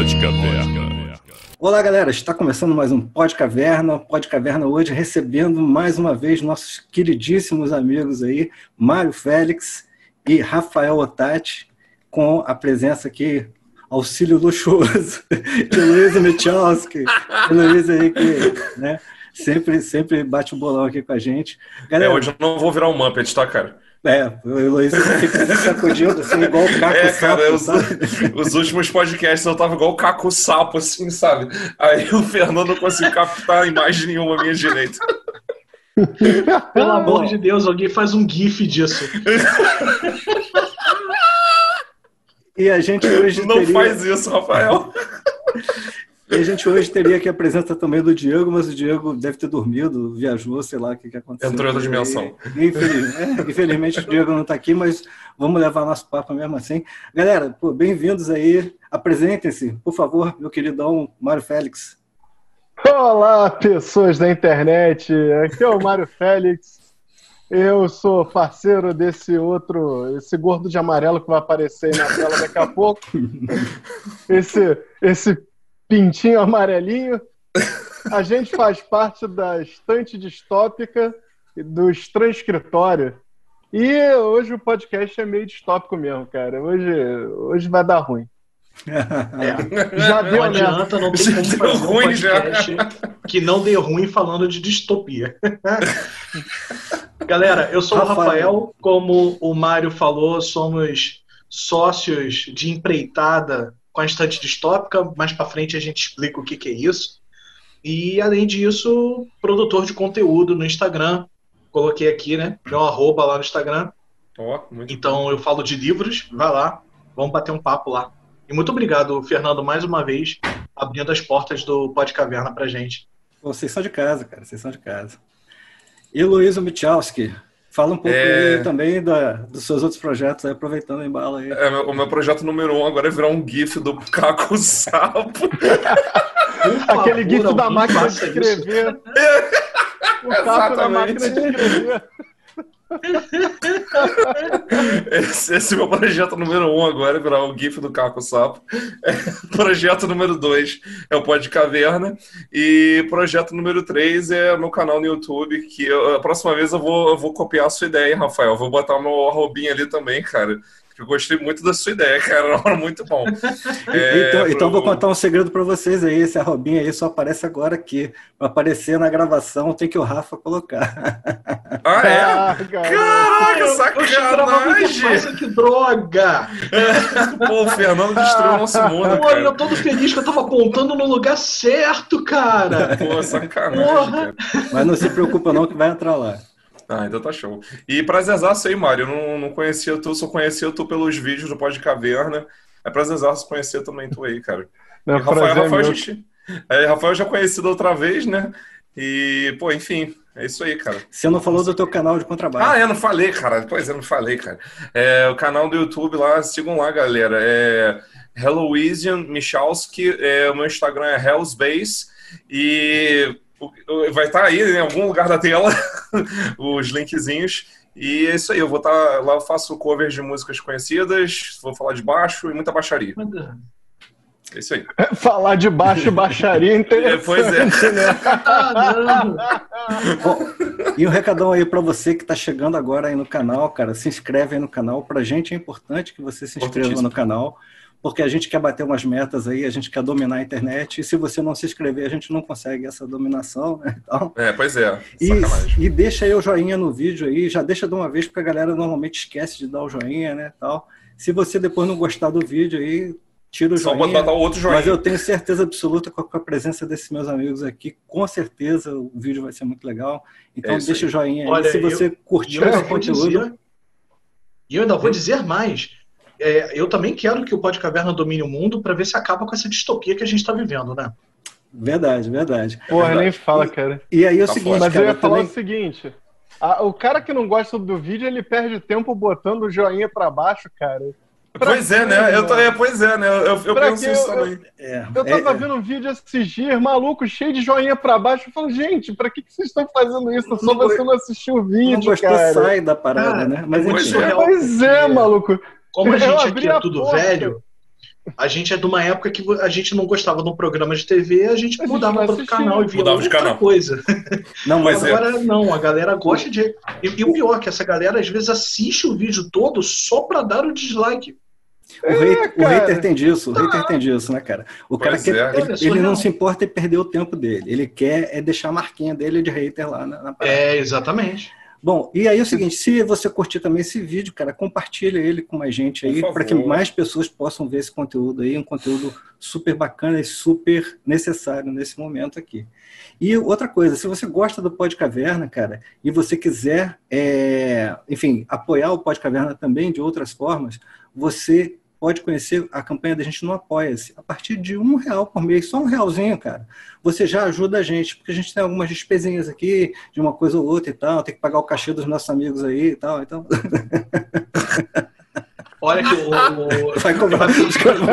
Pod Caverna. Olá, galera. Está começando mais um Pod Caverna. Pod Caverna hoje recebendo mais uma vez nossos queridíssimos amigos aí, Mário Félix e Rafael Otati, com a presença aqui, auxílio luxuoso de Luísa Michalski. Luísa aí que, né, sempre bate o bolão aqui com a gente. Galera, hoje eu não vou virar um Muppet, tá, cara? O Luísa fica sacudindo assim, igual o Caco Sapo, os últimos podcasts eu tava igual o Caco Sapo, assim, sabe? Aí o Fernando não conseguiu captar imagem nenhuma à minha direita. Pelo amor de Deus, alguém faz um gif disso. E a gente hoje não faz isso, Rafael. E a gente hoje teria aqui a presença também do Diego, mas o Diego deve ter dormido, viajou, sei lá o que aconteceu. Entrou em outra dimensão. Infelizmente o Diego não está aqui, mas vamos levar nosso papo mesmo assim. Galera, bem-vindos aí. Apresentem-se, por favor, meu queridão Mário Félix. Olá, pessoas da internet. Aqui é o Mário Félix. Eu sou parceiro desse esse gordo de amarelo que vai aparecer aí na tela daqui a pouco. Esse pintinho amarelinho. A gente faz parte da Estante Distópica e do Transcritório. E hoje o podcast é meio distópico mesmo, cara. Hoje vai dar ruim. Já deu, não adianta, não tem como fazer um podcast que não dê ruim falando de distopia. Galera, eu sou o Rafael. Como o Mário falou, somos sócios de empreitada com a Estante Distópica. Mais pra frente a gente explica o que é isso. E, além disso, produtor de conteúdo no Instagram. Coloquei aqui, né? Meu @ lá no Instagram. Então, eu falo de livros. Vai lá, vamos bater um papo lá. E muito obrigado, Fernando, mais uma vez, abrindo as portas do Pod Caverna pra gente. Vocês são de casa, cara. Vocês são de casa. E Luísa Michalski, fala um pouco aí também dos seus outros projetos, aí, aproveitando a embala aí. O meu projeto número 1 agora é virar um GIF do Caco Sapo. Aquele GIF da máquina de escrever. O Caco da máquina de escrever. Esse é o meu projeto número 1 agora, é virar o GIF do Caco Sapo. Projeto número 2 é o Pod Caverna. E projeto número 3 é meu canal no YouTube, que a próxima vez eu vou copiar a sua ideia, hein, Rafael. Vou botar o meu arrobinha ali também, cara. Eu gostei muito da sua ideia, cara. Era muito bom. Então vou contar um segredo para vocês aí. Esse arrobinha aí só aparece agora aqui. Para aparecer na gravação, tem que o Rafa colocar. Ah, é? Caraca, sacanagem! Que droga! Pô, o Fernando destruiu o nosso mundo, cara. Eu tô todo feliz que eu tava apontando no lugar certo, cara. Pô, sacanagem, cara. Mas não se preocupa não que vai entrar lá. Ah, então tá show. E prazerzaço aí, Mário. Eu não conhecia tu, só conhecia tu pelos vídeos do Pod Caverna. É prazerzaço conhecer também tu aí, cara. Não, e Rafael já conheci da outra vez, né? E, pô, enfim, é isso aí, cara. Você não falou do teu canal de contrabaixo. Ah, eu não falei, cara. Pois é, não falei, cara. O canal do YouTube lá, sigam lá, galera. Heloisian Michalski. O meu Instagram é Hellsbase. E vai estar aí em algum lugar da tela os linkzinhos. E é isso aí, eu vou estar lá, eu faço covers de músicas conhecidas, vou falar de baixo e muita baixaria. É isso aí. Falar de baixo e baixaria é interessante. Pois é. Né? Bom, e um recadão aí para você que está chegando agora aí no canal, cara, se inscreve aí no canal. Pra gente é importante que você se inscreva no canal, porque a gente quer bater umas metas aí, a gente quer dominar a internet, e se você não se inscrever, a gente não consegue essa dominação, né? Então, pois é. E deixa aí o joinha no vídeo aí, já deixa de uma vez, porque a galera normalmente esquece de dar o joinha, né? Tal. Se você depois não gostar do vídeo aí, tira o joinha. Só botar o outro joinha. Mas eu tenho certeza absoluta com a presença desses meus amigos aqui, com certeza o vídeo vai ser muito legal. Então deixa o joinha aí. Olha, se você curtiu esse conteúdo... E eu ainda vou dizer mais. Eu também quero que o Pod Caverna domine o mundo para ver se acaba com essa distopia que a gente está vivendo, né? Verdade. Porra, nem fala, cara. E aí é o seguinte, mas cara, eu ia falar o seguinte, o cara que não gosta do vídeo, ele perde tempo botando o joinha para baixo, cara. Pois é, né? Eu penso isso também. Eu tava vendo um vídeo esses dias, maluco, cheio de joinha pra baixo. Eu falo, gente, pra que vocês estão fazendo isso? Só você não assistiu o vídeo, não gostou, cara. Sai da parada, né? Mas pois é, maluco. Como a gente aqui é tudo velho, A gente é de uma época que a gente não gostava de um programa de TV, a gente mudava para outro canal e via outra coisa. Não, mas agora não, a galera gosta de... E o pior é que essa galera às vezes assiste o vídeo todo só para dar o dislike. O hater tem disso, né, cara? O cara quer, ele não se importa em perder o tempo dele, ele quer deixar a marquinha dele de hater lá na parada. Exatamente. Bom, e aí é o seguinte, se você curtir também esse vídeo, cara, compartilha ele com mais gente aí, para que mais pessoas possam ver esse conteúdo aí, um conteúdo super bacana e super necessário nesse momento aqui. E outra coisa, se você gosta do Podcaverna, cara, e você quiser, enfim, apoiar o Podcaverna também de outras formas, você pode conhecer a campanha da gente no Apoia-se. A partir de R$1 por mês, só R$1, cara, você já ajuda a gente, porque a gente tem algumas despesinhas aqui, de uma coisa ou outra e tal, tem que pagar o cachê dos nossos amigos aí e tal, então... Olha que o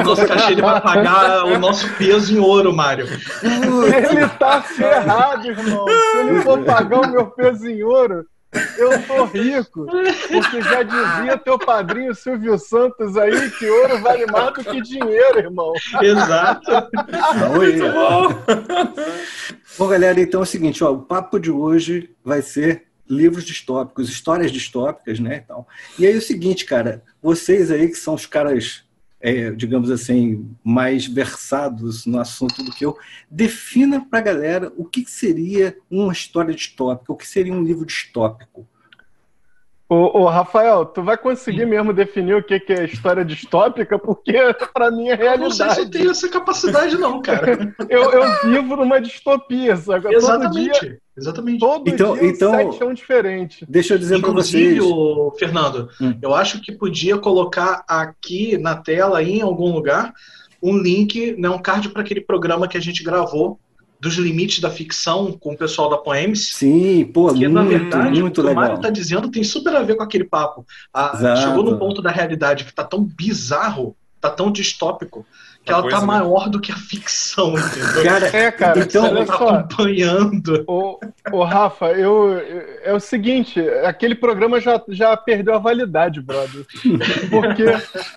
nosso cachê ele vai pagar o nosso peso em ouro, Mário. Ele tá ferrado, irmão. Se ele for pagar o meu peso em ouro, eu tô rico. Porque já dizia teu padrinho Silvio Santos aí que ouro vale mais do que dinheiro, irmão. Exato. Muito bom. Bom, galera, então é o seguinte, ó, o papo de hoje vai ser livros distópicos, histórias distópicas, né, e tal. E aí é o seguinte, cara, vocês aí que são os caras, digamos assim, mais versados no assunto do que eu, defina pra galera o que seria uma história distópica, o que seria um livro distópico. Ô, Rafael, tu vai conseguir mesmo definir o que é história distópica? Porque pra mim é realidade. Não sei se eu tenho essa capacidade não, cara. Eu vivo numa distopia, sabe? Exatamente. Exatamente. Todo dia um site é um diferente. Deixa eu dizer para vocês. Inclusive, Fernando, eu acho que podia colocar aqui na tela, em algum lugar, um link, né, um card para aquele programa que a gente gravou dos limites da ficção com o pessoal da Poems. Sim, pô, porque, na verdade, muito o que legal. O Mário tá dizendo tem super a ver com aquele papo. Chegou num ponto da realidade que tá tão bizarro, tá tão distópico, que ela tá maior do que a ficção, entendeu? Cara, então ela tá acompanhando. Ô, Rafa, é o seguinte, aquele programa já perdeu a validade, brother. Porque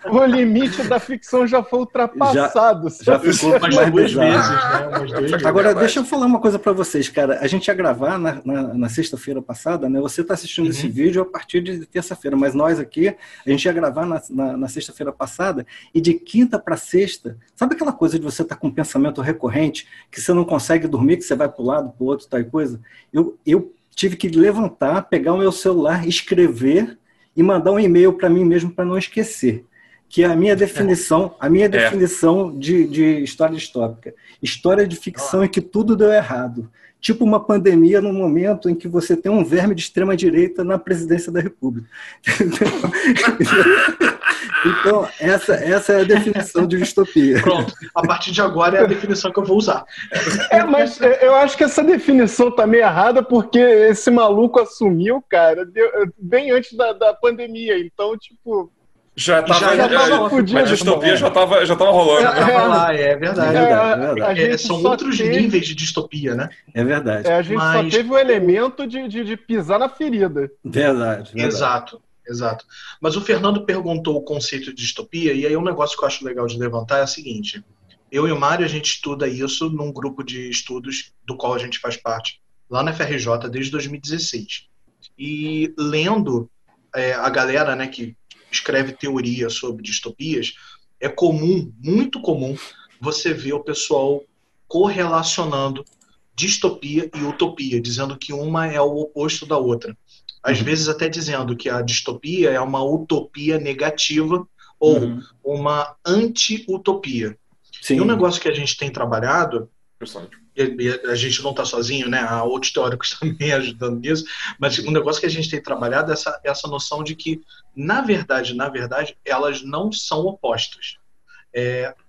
o limite da ficção já foi ultrapassado. Já ficou mais duas vezes, né? Agora, deixa eu falar uma coisa para vocês, cara. A gente ia gravar na sexta-feira passada, né? Você tá assistindo esse vídeo a partir de terça-feira, mas nós aqui, a gente ia gravar na sexta-feira passada, e de quinta para sexta, sabe aquela coisa de você estar com um pensamento recorrente, que você não consegue dormir, que você vai para o lado, para o outro, tal e coisa? Eu tive que levantar, pegar o meu celular, escrever e mandar um e-mail para mim mesmo para não esquecer. Que é a minha definição, de história distópica. História de ficção em que tudo deu errado. Tipo uma pandemia no momento em que você tem um verme de extrema-direita na presidência da República. Então, essa é a definição de distopia. Pronto, a partir de agora é a definição que eu vou usar. Mas eu acho que essa definição tá meio errada porque esse maluco assumiu, cara, bem antes da pandemia. Então, tipo... Já tava fudido, a distopia já tava rolando. É verdade. São outros níveis de distopia, né? É verdade. A gente só teve o elemento de pisar na ferida. Verdade. Exato. Mas o Fernando perguntou o conceito de distopia, e aí um negócio que eu acho legal de levantar é o seguinte. Eu e o Mário, a gente estuda isso num grupo de estudos do qual a gente faz parte, lá na FRJ, desde 2016. E lendo a galera, né, que escreve teoria sobre distopias, é comum, muito comum, você ver o pessoal correlacionando distopia e utopia, dizendo que uma é o oposto da outra. Às vezes até dizendo que a distopia é uma utopia negativa ou uma anti-utopia. E um negócio que a gente tem trabalhado, e a gente não está sozinho, né? Há outros teóricos também ajudando nisso, mas um negócio que a gente tem trabalhado é essa noção de que, na verdade, elas não são opostas.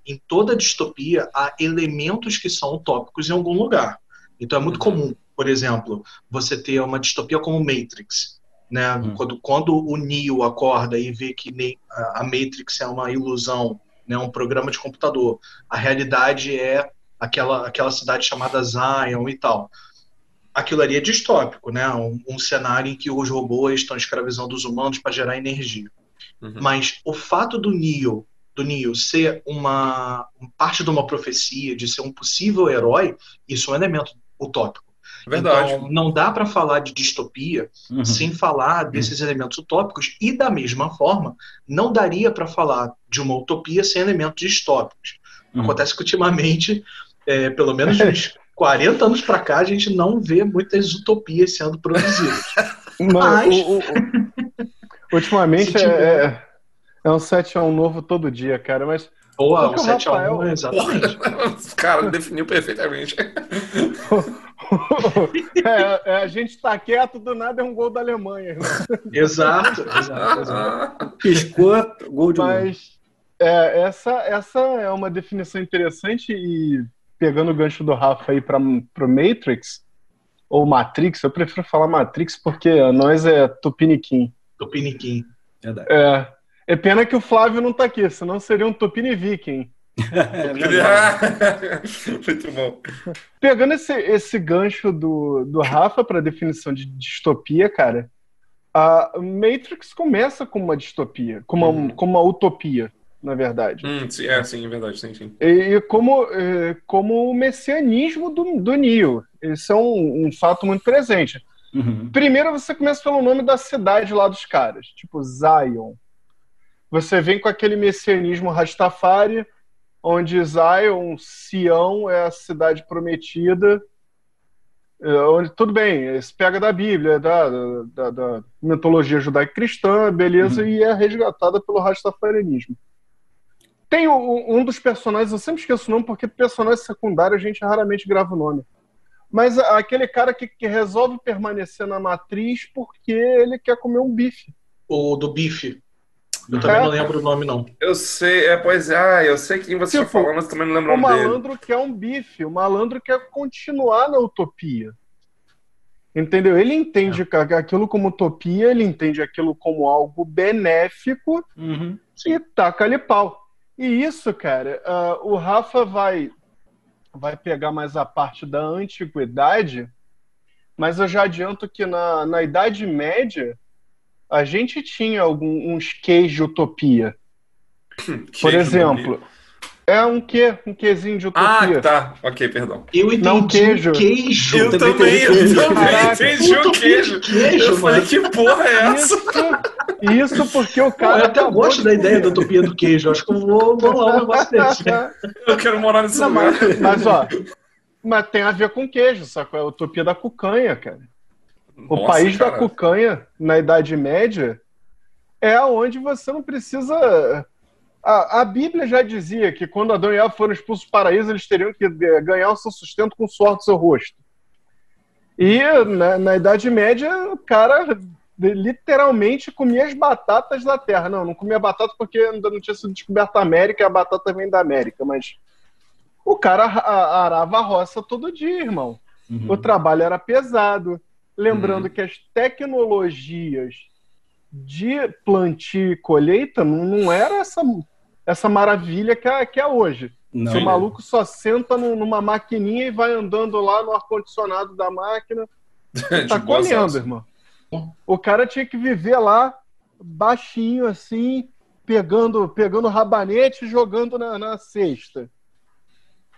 Em toda distopia, há elementos que são utópicos em algum lugar. Então é muito comum, por exemplo, você ter uma distopia como Matrix, né? Quando o Neo acorda e vê que a Matrix é uma ilusão, né? Um programa de computador, a realidade é aquela cidade chamada Zion e tal. Aquilo ali é distópico, né? Um cenário em que os robôs estão escravizando os humanos para gerar energia. Mas o fato do Neo do Neo ser uma parte de uma profecia, de ser um possível herói, isso é um elemento utópico. Verdade. Então, não dá para falar de distopia sem falar desses elementos utópicos, e da mesma forma, não daria para falar de uma utopia sem elementos distópicos. Acontece que ultimamente, pelo menos uns 40 anos para cá, a gente não vê muitas utopias sendo produzidas. Mas... ultimamente é um 7x1 novo todo dia, cara, mas... Boa, um 7x1, exatamente. O cara definiu perfeitamente. A gente tá quieto, do nada é um gol da Alemanha. Exato. Piscou, gol de novo. Mas essa é uma definição interessante, e pegando o gancho do Rafa aí pro Matrix, ou Matrix, eu prefiro falar Matrix porque nós é Tupiniquim. Tupiniquim. Verdade. É pena que o Flávio não tá aqui, senão seria um Tupini Viking. Muito bom. Pegando esse gancho do Rafa para definição de distopia, cara, a Matrix começa como uma distopia, como uma utopia, na verdade. Sim, é verdade, sim. E como o messianismo do Neo. Isso é um fato muito presente. Primeiro você começa pelo nome da cidade lá dos caras, tipo Zion. Você vem com aquele messianismo Rastafari, onde Zion, Sião, é a cidade prometida, onde, tudo bem, se pega da Bíblia, da mitologia judaico-cristã, beleza, e é resgatada pelo rastafarianismo. Tem um dos personagens, eu sempre esqueço o nome, porque personagem secundário a gente raramente grava o nome. Mas aquele cara que resolve permanecer na matriz porque ele quer comer um bife. O do bife. Eu também não lembro o nome, não. Eu sei, eu sei quem você está falando, mas também não lembro o nome dele. O malandro quer um bife, o malandro quer continuar na utopia. Entendeu? Ele entende aquilo como utopia, ele entende aquilo como algo benéfico e taca-lhe pau. E isso, cara, o Rafa vai pegar mais a parte da antiguidade, mas eu já adianto que na Idade Média a gente tinha uns queijos de utopia. Por exemplo, um quezinho de utopia. Tá. Ok, perdão. Eu entendi não queijo. Eu também entendi o queijo. Eu falei, que porra é essa? Isso porque o cara... Eu até gosto da ideia da utopia do queijo. Acho que eu vou bolar um negócio desse. Eu quero morar nesse lugar. Mas tem a ver com queijo, sacou? É a utopia da cucanha, cara. O país da cucanha, na Idade Média, é onde você não precisa... A Bíblia já dizia que quando Adão e Eva foram expulsos do paraíso, eles teriam que ganhar o seu sustento com o suor do seu rosto. E na Idade Média, o cara literalmente comia as batatas da terra. Não comia batata porque ainda não tinha sido descoberta a América, e a batata vem da América, mas o cara arava a roça todo dia, irmão. O trabalho era pesado. Lembrando que as tecnologias de plantio e colheita não era essa maravilha que é hoje. Se o maluco só senta numa maquininha e vai andando lá no ar-condicionado da máquina, tá colhendo, irmão. O cara tinha que viver lá, baixinho assim, pegando rabanete e jogando na cesta.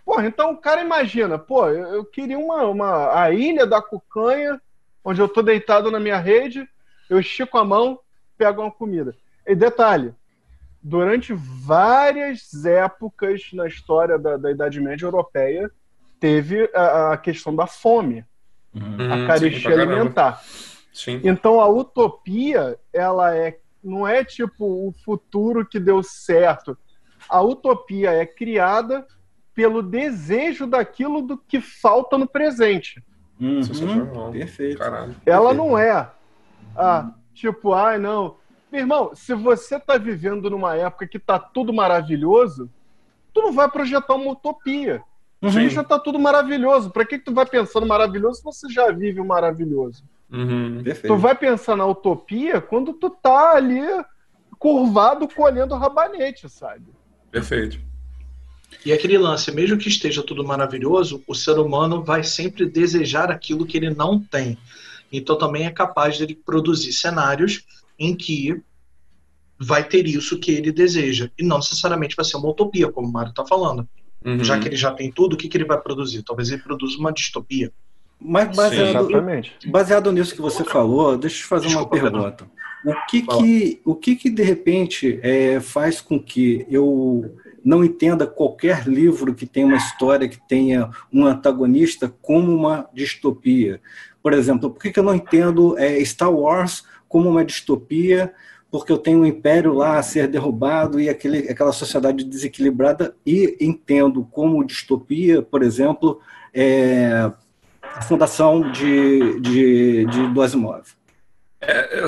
Porra, então o cara imagina, eu queria a ilha da cucanha, onde eu tô deitado na minha rede, eu estico a mão, pego uma comida. E detalhe, durante várias épocas na história da Idade Média Europeia, teve a questão da fome, a carestia alimentar. Sim. Então a utopia, ela não é tipo o futuro que deu certo. A utopia é criada pelo desejo daquilo do que falta no presente. Perfeito. Caralho. Ela não é não. Meu irmão, se você tá vivendo numa época que tá tudo maravilhoso, tu não vai projetar uma utopia. Porque já tá tudo maravilhoso. Pra que tu vai pensar no maravilhoso se você já vive o maravilhoso? Tu vai pensar na utopia quando tu tá ali curvado colhendo rabanete, sabe? Perfeito. E aquele lance, mesmo que esteja tudo maravilhoso, o ser humano vai sempre desejar aquilo que ele não tem. Então também é capaz de ele produzir cenários em que vai ter isso que ele deseja. E não necessariamente vai ser uma utopia, como o Mário está falando. Já que ele já tem tudo, o que ele vai produzir? Talvez ele produza uma distopia. Mas baseado nisso que você falou, deixa eu te fazer uma pergunta. O que de repente faz com que eu não entenda qualquer livro que tenha uma história que tenha um antagonista como uma distopia? Por exemplo, por que eu não entendo Star Wars como uma distopia? Porque eu tenho um império lá a ser derrubado e aquela sociedade desequilibrada, e entendo como distopia, por exemplo, a fundação do Asimov.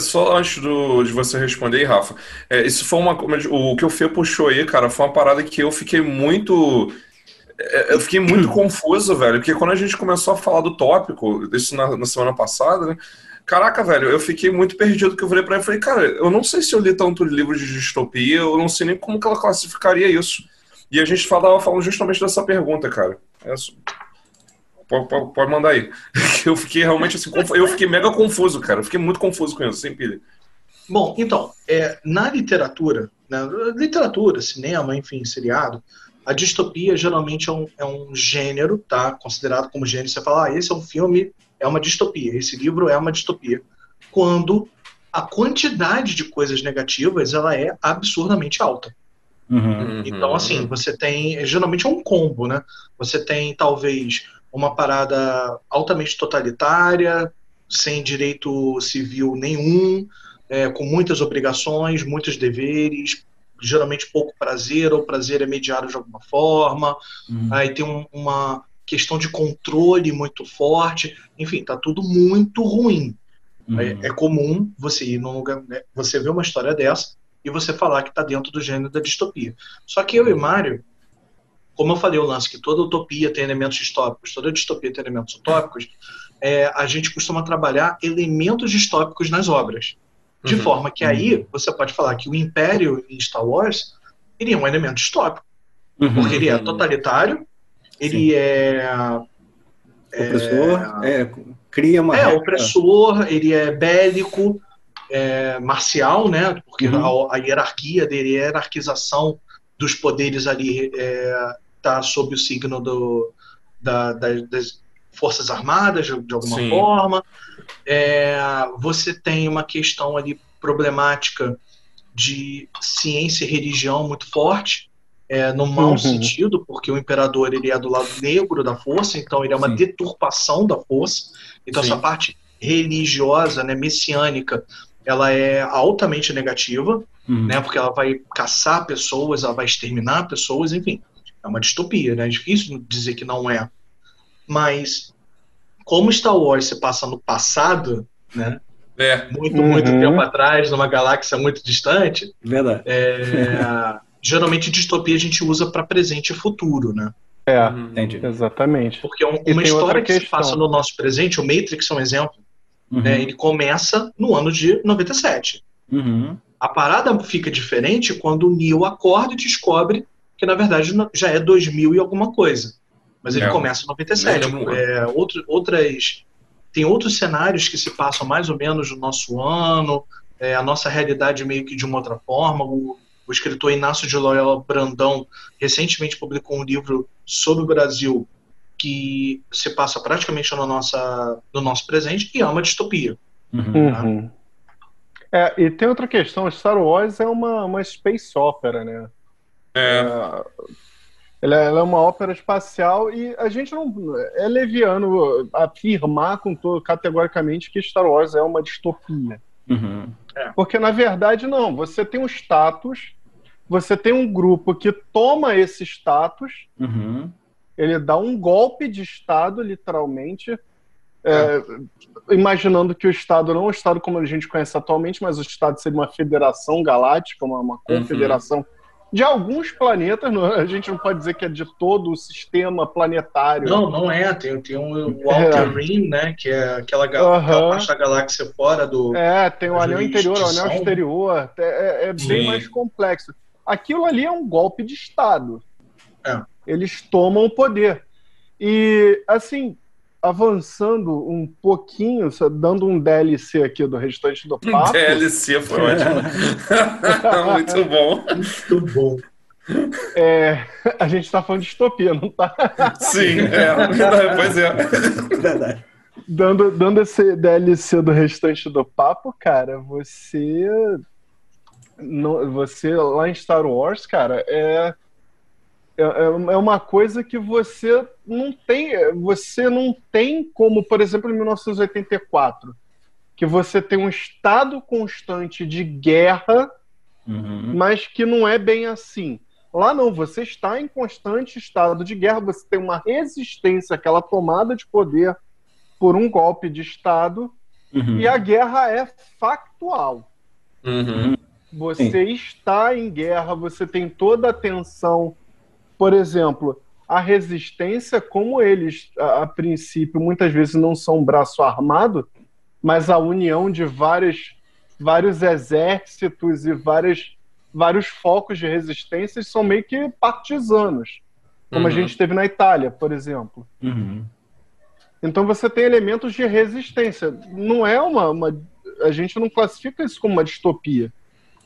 Só antes de você responder aí, Rafa, isso foi o que o Fê puxou aí, cara, foi uma parada que eu fiquei muito confuso, velho, porque quando a gente começou a falar do tópico, isso na semana passada, né? Caraca, velho, eu fiquei muito perdido, que eu virei pra ele e falei, cara, eu não sei se eu li tanto livro de distopia, eu não sei nem como que ela classificaria isso. E a gente falando justamente dessa pergunta, cara. Pode mandar aí. Eu fiquei realmente assim, eu fiquei mega confuso, cara. Eu fiquei muito confuso com isso, sem pilha. Bom, então, na literatura, cinema, enfim, seriado, a distopia geralmente é um gênero, tá? Considerado como gênero. Você fala, esse é um filme, é uma distopia. Esse livro é uma distopia. Quando a quantidade de coisas negativas, ela é absurdamente alta. Então, assim, você tem... Geralmente é um combo, né? Você tem, talvez, uma parada altamente totalitária, sem direito civil nenhum, com muitas obrigações, muitos deveres, geralmente pouco prazer, ou prazer é mediado de alguma forma. Aí tem uma questão de controle muito forte. Enfim, tá tudo muito ruim. É comum você ir num lugar, né, você ver uma história dessa e você falar que tá dentro do gênero da distopia. Só que eu e Mário, como eu falei o lance que toda utopia tem elementos distópicos, toda distopia tem elementos utópicos, a gente costuma trabalhar elementos distópicos nas obras. De forma que aí você pode falar que o Império em Star Wars ele é um elemento distópico. Porque ele é totalitário, ele opressor, cria uma regra. Opressor, ele é bélico, marcial, né? Porque a hierarquia dele, a hierarquização dos poderes ali está sob o signo das Forças Armadas, de alguma forma. Você tem uma questão ali problemática de ciência e religião muito forte, no mau sentido, porque o imperador ele é do lado negro da força, então ele é uma deturpação da força. Então essa parte religiosa, né, messiânica, ela é altamente negativa, né, porque ela vai caçar pessoas, ela vai exterminar pessoas, enfim, é uma distopia, né? É difícil dizer que não é. Mas como Star Wars se passa no passado, né? Muito tempo atrás, numa galáxia muito distante. Verdade. Geralmente distopia a gente usa para presente e futuro, né? Entendi. Exatamente. Porque uma história que se passa no nosso presente, o Matrix é um exemplo, né? Ele começa no ano de 97. A parada fica diferente quando o Neo acorda e descobre que, na verdade, já é 2000 e alguma coisa. Mas ele começa em 97. Tem outros cenários que se passam mais ou menos no nosso ano, a nossa realidade meio que de uma outra forma. O escritor Inácio de Loyola Brandão recentemente publicou um livro sobre o Brasil que se passa praticamente no nosso presente e é uma distopia. E tem outra questão, Star Wars é uma space opera, né? Ela é uma ópera espacial e a gente não... É leviano afirmar categoricamente que Star Wars é uma distopia. Porque, na verdade, não. Você tem um status, você tem um grupo que toma esse status, ele dá um golpe de Estado, literalmente, imaginando que o Estado não é o Estado como a gente conhece atualmente, mas o Estado seria uma federação galáctica, uma confederação de alguns planetas. A gente não pode dizer que é de todo o sistema planetário. Não é. Tem o Outer Rim, né? Que é aquela parte da galáxia fora do... tem o anel interior, o anel exterior. É bem mais complexo. Aquilo ali é um golpe de Estado. Eles tomam o poder. E, assim, avançando um pouquinho, dando um DLC aqui do restante do papo. DLC foi ótimo. Muito bom. Muito bom. A gente tá falando de distopia, não tá? Sim, pois é. Verdade. Dando esse DLC do restante do papo, cara, você lá em Star Wars, cara, é uma coisa que você não tem como, por exemplo, em 1984, que você tem um estado constante de guerra, mas que não é bem assim. Lá não, você está em constante estado de guerra, você tem uma resistência àquela tomada de poder por um golpe de Estado, e a guerra é factual. Você está em guerra, você tem toda a tensão. Por exemplo, a resistência, como eles, a princípio, muitas vezes não são um braço armado, mas a união de vários exércitos e vários focos de resistência são meio que partisanos, como a gente teve na Itália, por exemplo. Então você tem elementos de resistência. Não é a gente não classifica isso como uma distopia,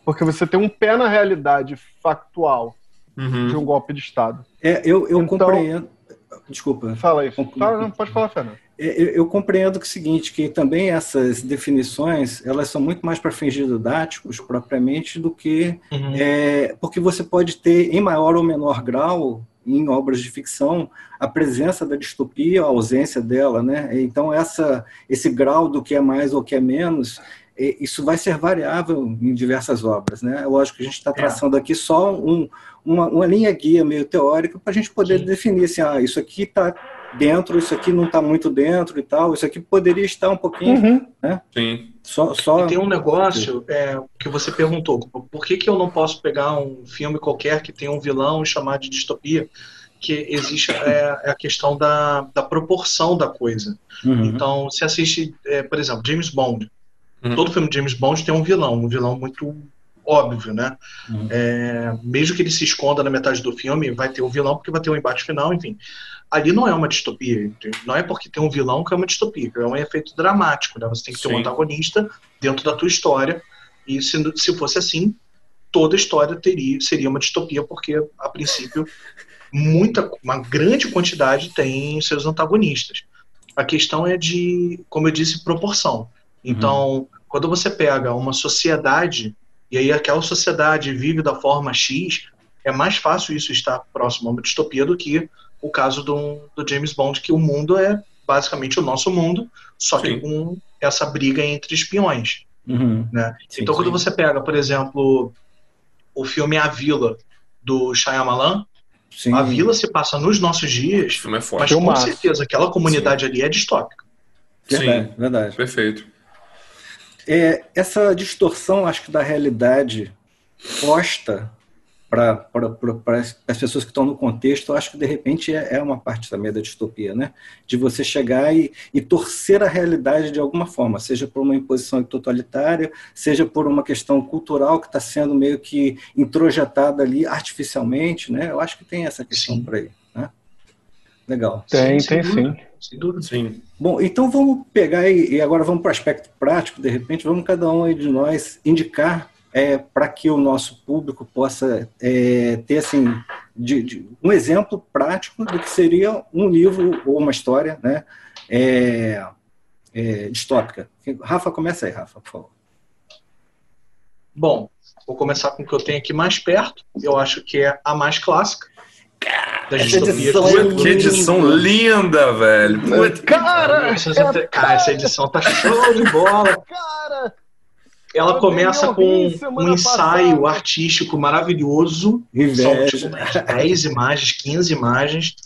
porque você tem um pé na realidade factual de um golpe de Estado. Eu compreendo. Desculpa. Fala aí. Não, pode falar, Fernando. Eu compreendo que é o seguinte, que também essas definições, elas são muito mais para fins didáticos, propriamente, do que... porque você pode ter, em maior ou menor grau, em obras de ficção, a presença da distopia, a ausência dela, né? Então, esse grau do que é mais ou que é menos, isso vai ser variável em diversas obras, né? Eu acho que a gente está traçando aqui só uma linha guia meio teórica para a gente poder definir assim, isso aqui está dentro, isso aqui não está muito dentro e tal, isso aqui poderia estar um pouquinho, né? Sim. Só... E tem um negócio que você perguntou, por que eu não posso pegar um filme qualquer que tenha um vilão e chamar de distopia? Que existe a questão da proporção da coisa. Então, se assiste, por exemplo, James Bond. Todo filme de James Bond tem um vilão muito óbvio, né? Mesmo que ele se esconda na metade do filme, vai ter um vilão porque vai ter um embate final, enfim. Ali não é uma distopia, não é porque tem um vilão que é uma distopia, é um efeito dramático, né? Você tem que ter um antagonista dentro da tua história, e se fosse assim, toda história seria uma distopia, porque, a princípio, uma grande quantidade tem seus antagonistas. A questão é de, como eu disse, proporção. Então, quando você pega uma sociedade, e aí aquela sociedade vive da forma X, é mais fácil isso estar próximo a uma distopia do que o caso do James Bond, que o mundo é basicamente o nosso mundo, só que com essa briga entre espiões. Né? Então, quando você pega, por exemplo, o filme A Vila, do Shyamalan, a Vila se passa nos nossos dias, mas com certeza aquela comunidade ali é distópica. Verdade. Perfeito. Essa distorção, acho que da realidade posta para as pessoas que estão no contexto, eu acho que de repente é uma parte também da distopia, né? De você chegar e torcer a realidade de alguma forma, seja por uma imposição totalitária, seja por uma questão cultural que está sendo meio que introjetada ali artificialmente, né? Eu acho que tem essa questão por aí, né? Legal. Tem Sem dúvida. Sim. Bom, então vamos pegar e agora vamos para o aspecto prático, de repente, vamos cada um aí de nós indicar para que o nosso público possa ter assim, um exemplo prático do que seria um livro ou uma história, né, distópica. Rafa, começa aí, Rafa, por favor. Bom, vou começar com o que eu tenho aqui mais perto, eu acho que é a mais clássica. Que edição linda, velho. Cara, essa edição tá show de bola. Cara, ela começa com um ensaio artístico maravilhoso. São tipo 10 imagens, 15 imagens.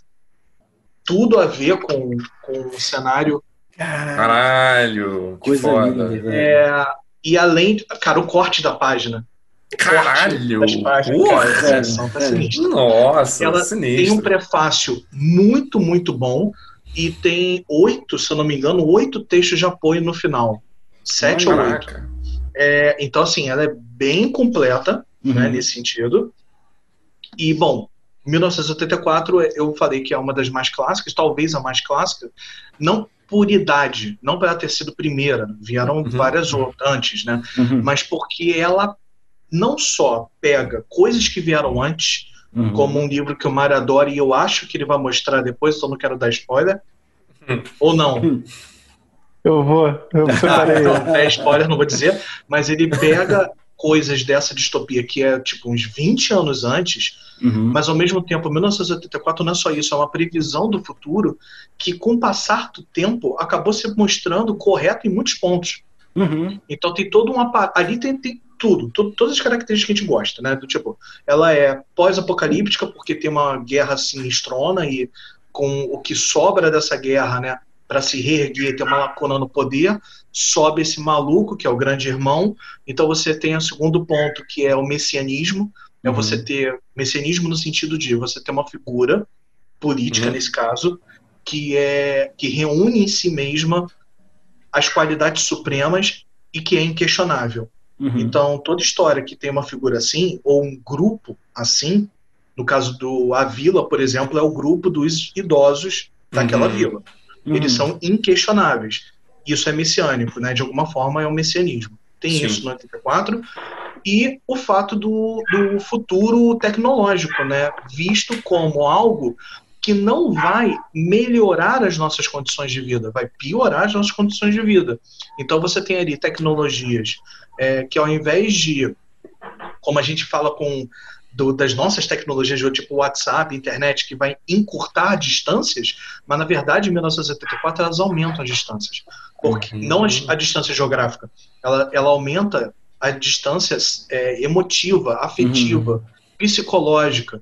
Tudo a ver com o cenário. Caralho, que coisa foda. linda. E além, cara, o corte da página. Caralho! Essa edição tá sinistra. Nossa, ela sinistro. Tem um prefácio muito, muito bom e tem 8, se eu não me engano, 8 textos de apoio no final. 7 ou 8. Então, assim, ela é bem completa, né, nesse sentido. E, bom, 1984, eu falei que é uma das mais clássicas, talvez a mais clássica, não por idade, não para ter sido primeira, vieram várias outras antes, né? Mas porque ela não só pega coisas que vieram antes, como um livro que o Mário adora e eu acho que ele vai mostrar depois, só não quero dar spoiler, ou não? Eu separei. Então, é spoiler, não vou dizer, mas ele pega coisas dessa distopia que é tipo uns 20 anos antes, mas ao mesmo tempo, 1984 não é só isso, é uma previsão do futuro que com o passar do tempo acabou se mostrando correto em muitos pontos. Então tem todo ali tem tudo, todas as características que a gente gosta, né? Do tipo, ela é pós-apocalíptica porque tem uma guerra sinistrona e com o que sobra dessa guerra, né? Para se reerguer, ter uma lacuna no poder, sobe esse maluco que é o grande irmão. Então você tem o segundo ponto que é o messianismo, é você ter messianismo no sentido de você ter uma figura política nesse caso que reúne em si mesma as qualidades supremas e que é inquestionável. Então, toda história que tem uma figura assim, ou um grupo assim, no caso do A Vila, por exemplo, é o grupo dos idosos daquela vila. Eles são inquestionáveis. Isso é messiânico, né? De alguma forma é um messianismo. Tem isso no 84. E o fato do futuro tecnológico, né? Visto como algo que não vai melhorar as nossas condições de vida, vai piorar as nossas condições de vida. Então você tem ali tecnologias que ao invés de, como a gente fala das nossas tecnologias, tipo WhatsApp, internet, que vai encurtar distâncias, mas na verdade em 1974 elas aumentam as distâncias. Porque não a distância geográfica, ela aumenta a distância emotiva, afetiva, psicológica.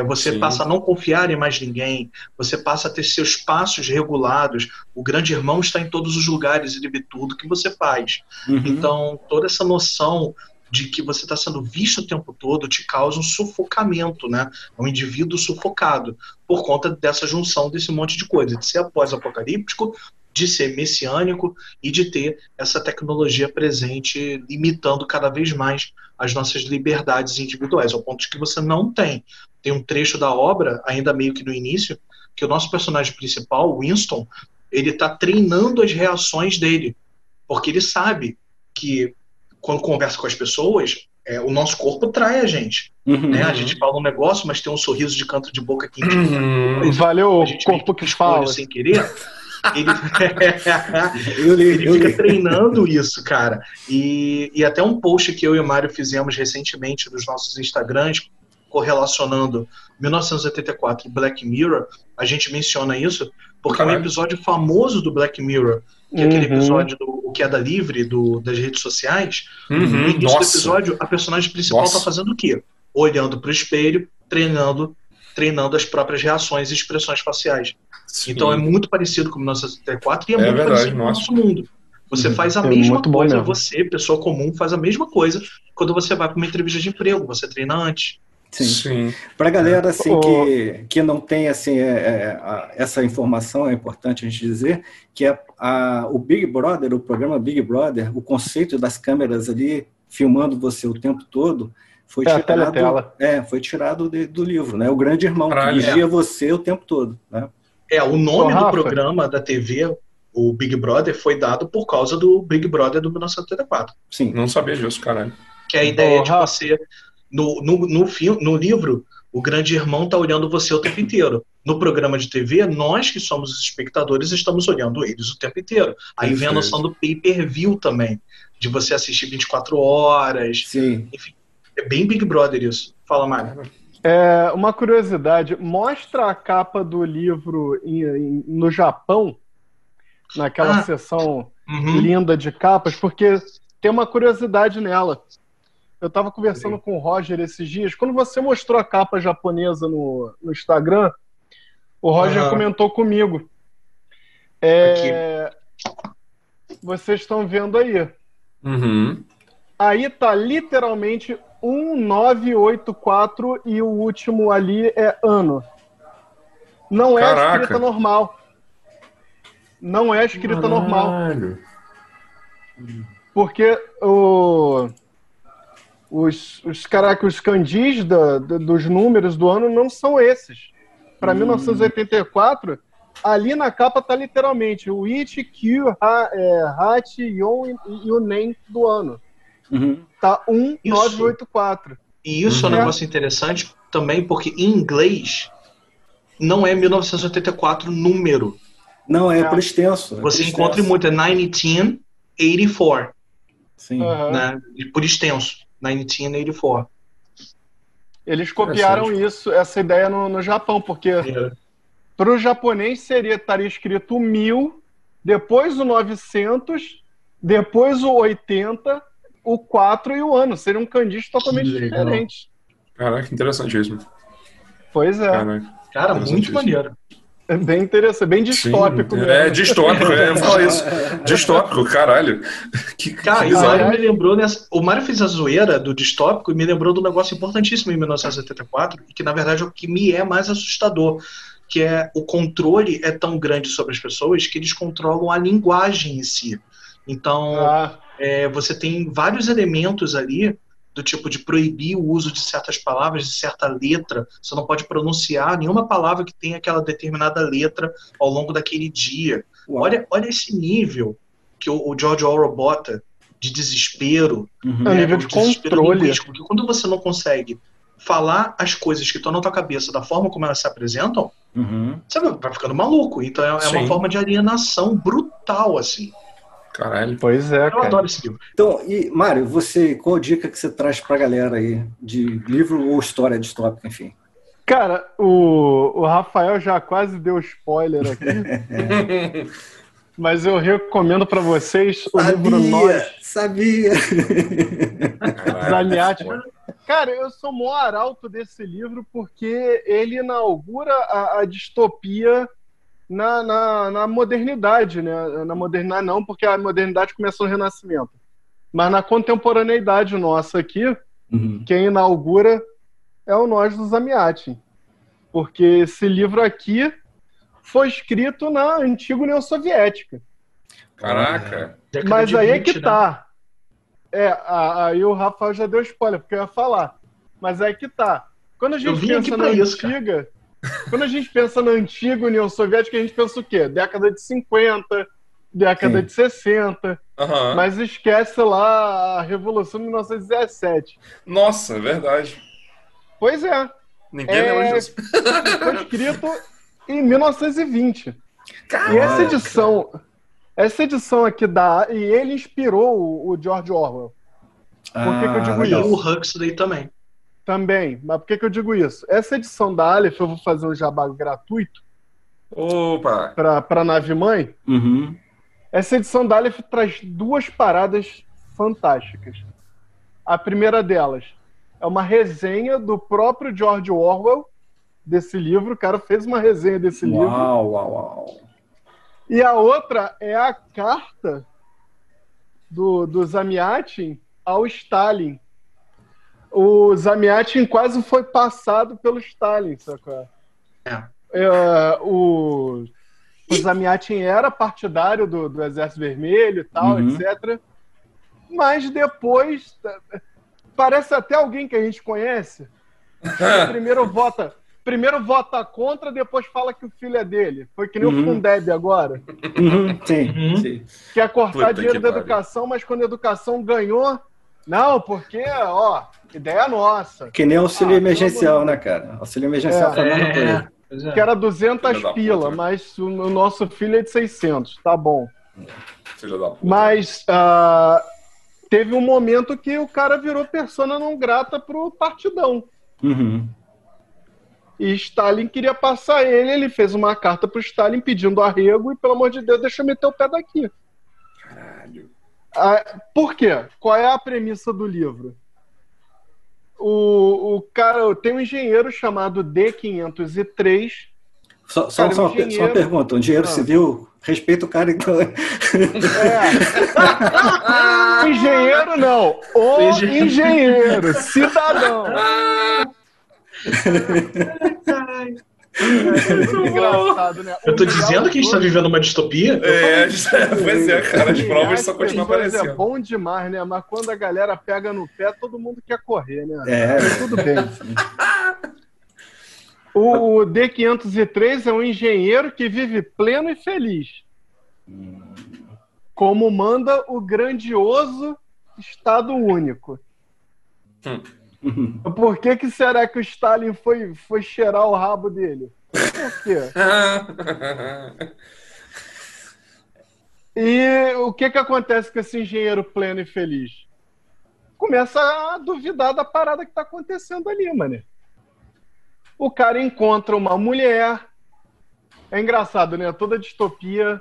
Você passa a não confiar em mais ninguém, você passa a ter seus passos regulados, o grande irmão está em todos os lugares, ele vê tudo que você faz. Então, toda essa noção de que você está sendo visto o tempo todo te causa um sufocamento, né? Um indivíduo sufocado por conta dessa junção desse monte de coisa, de ser pós-apocalíptico, de ser messiânico e de ter essa tecnologia presente, limitando cada vez mais as nossas liberdades individuais, ao ponto de que você não tem. Tem um trecho da obra, ainda meio que no início, que o nosso personagem principal, Winston, ele está treinando as reações dele, porque ele sabe que quando conversa com as pessoas, o nosso corpo trai a gente. Né? A gente fala um negócio, mas tem um sorriso de canto de boca que indica. Valeu, a gente o corpo que fala. Sem querer. Ele fica treinando isso, cara. E até um post que eu e o Mário fizemos recentemente nos nossos Instagrams, correlacionando 1984 e Black Mirror, a gente menciona isso, porque é um episódio famoso do Black Mirror, que é aquele episódio do Queda Livre, das redes sociais. No início do episódio, a personagem principal está fazendo o quê? Olhando para o espelho, treinando as próprias reações e expressões faciais. Sim. Então é muito parecido com 1984 e é muito verdade, parecido com o nosso mundo. Você faz a mesma coisa, você, pessoa comum, faz a mesma coisa quando você vai para uma entrevista de emprego, você treina antes. Sim. Para a galera assim, que não tem assim, essa informação, é importante a gente dizer que o Big Brother, o programa Big Brother, o conceito das câmeras ali filmando você o tempo todo, foi tirado do livro, né? O grande irmão que vigia você o tempo todo, né? O nome do programa da TV, o Big Brother, foi dado por causa do Big Brother do 1984. Sim. Não sabia disso, caralho. Que é a ideia de você... No livro, o grande irmão está olhando você o tempo inteiro. No programa de TV, nós que somos os espectadores estamos olhando eles o tempo inteiro. Aí vem a noção do pay-per-view também, de você assistir 24 horas. Sim. Enfim, é bem Big Brother isso. Fala, Mário. Uma curiosidade, mostra a capa do livro no Japão, naquela seção linda de capas, porque tem uma curiosidade nela. Eu estava conversando com o Roger esses dias. Quando você mostrou a capa japonesa no Instagram, o Roger comentou comigo. Vocês estão vendo aí. Aí tá literalmente 1984 e o último ali é ano. Não é a escrita normal. Não é a escrita normal. Porque os kanjis dos números do ano não são esses. Para 1984, ali na capa tá literalmente o Ichi, Kyu, Hachi, Yon e o Nen do ano. Tá 1984. E isso é um negócio interessante também, porque em inglês não é 1984 número. Não, é por extenso. Você encontra muito, é 1984. Sim. Né? Por extenso, 1984. Eles copiaram essa ideia no Japão, porque para o japonês estaria escrito 1000, depois o 900, depois o 80, o 4 e o ano. Seriam kanjis totalmente diferentes. Caraca, interessantíssimo. Pois é. Cara, muito maneiro. É bem interessante, bem distópico mesmo. É distópico, eu ia falar isso. Distópico, caralho. Cara, o Mário me lembrou o Mário fez a zoeira do distópico e me lembrou de um negócio importantíssimo em 1984, e que na verdade é o que me é mais assustador, que é o controle é tão grande sobre as pessoas que eles controlam a linguagem em si. Então, você tem vários elementos ali do tipo de proibir o uso de certas palavras, de certa letra. Você não pode pronunciar nenhuma palavra que tenha aquela determinada letra ao longo daquele dia. Olha esse nível que o George Orwell bota de desespero. É um nível de controle. Porque quando você não consegue falar as coisas que estão na tua cabeça da forma como elas se apresentam, você vai ficando maluco. Então é uma forma de alienação brutal, assim. Caralho. Pois é, Eu adoro esse livro. Então, Mário, qual dica que você traz pra galera aí de livro ou história distópica, enfim? Cara, o Rafael já quase deu spoiler aqui. Mas eu recomendo pra vocês o livro Nós. Sabia! Zamiati. Cara, eu sou o maior arauto desse livro porque ele inaugura a distopia na modernidade, né? Na modernidade não, porque a modernidade começou no Renascimento. Mas na contemporaneidade nossa aqui, quem inaugura é o Nós do Zamiatin. Porque esse livro aqui foi escrito na antiga União Soviética. Caraca! Mas aí é que tá. Aí o Rafael já deu spoiler, porque eu ia falar. Mas aí é que tá. Quando a gente pensa na antiga... Quando a gente pensa na antiga União Soviética, a gente pensa o quê? Década de 50, década de 60. Mas esquece lá a Revolução de 1917. Nossa, é verdade. Pois é. Ninguém lembra disso. Foi escrito em 1920. Caraca. E essa edição aqui e ele inspirou o George Orwell. Por que eu digo isso? E o Huxley também. Também, mas por que eu digo isso? Essa edição da Aleph, eu vou fazer um jabá gratuito. Opa! Para nave mãe. Essa edição da Aleph traz duas paradas fantásticas. A primeira delas é uma resenha do próprio George Orwell desse livro. O cara fez uma resenha desse livro. Uau. E a outra é a carta do Zamiatin ao Stalin. O Zamiatin quase foi passado pelo Stalin, sacou? O Zamiatin era partidário do Exército Vermelho e tal, etc. Mas depois... Parece até alguém que a gente conhece. Primeiro vota contra, depois fala que o filho é dele. Foi que nem o Fundeb agora. Sim. Quer cortar dinheiro da educação, mas quando a educação ganhou... Não, porque, ideia nossa. Que nem auxílio emergencial, né, cara? Auxílio emergencial foi a mesma coisa. Que era 200 pila, mas o nosso filho é de 600. Tá bom. Filho da puta. Mas teve um momento que o cara virou persona não grata pro partidão. E Stalin queria passar ele fez uma carta pro Stalin pedindo arrego e, pelo amor de Deus, deixa eu meter o pé daqui. Caralho. Por quê? Qual é a premissa do livro? O cara tem um engenheiro chamado D503. Só uma pergunta: um engenheiro civil respeita o cara, então. Engenheiro não, engenheiro, cidadão. É engraçado, né? Eu tô dizendo que a gente tá vivendo uma distopia? Pois é, cara, as provas só continuam aparecendo. É bom demais, né? Mas quando a galera pega no pé, todo mundo quer correr, né? Tudo bem. O D503 é um engenheiro que vive pleno e feliz. Como manda o grandioso Estado Único. Por que será que o Stalin foi cheirar o rabo dele? Por quê? E o que acontece com esse engenheiro pleno e feliz? Começa a duvidar da parada que tá acontecendo ali, mano. O cara encontra uma mulher. É engraçado, né? Toda distopia,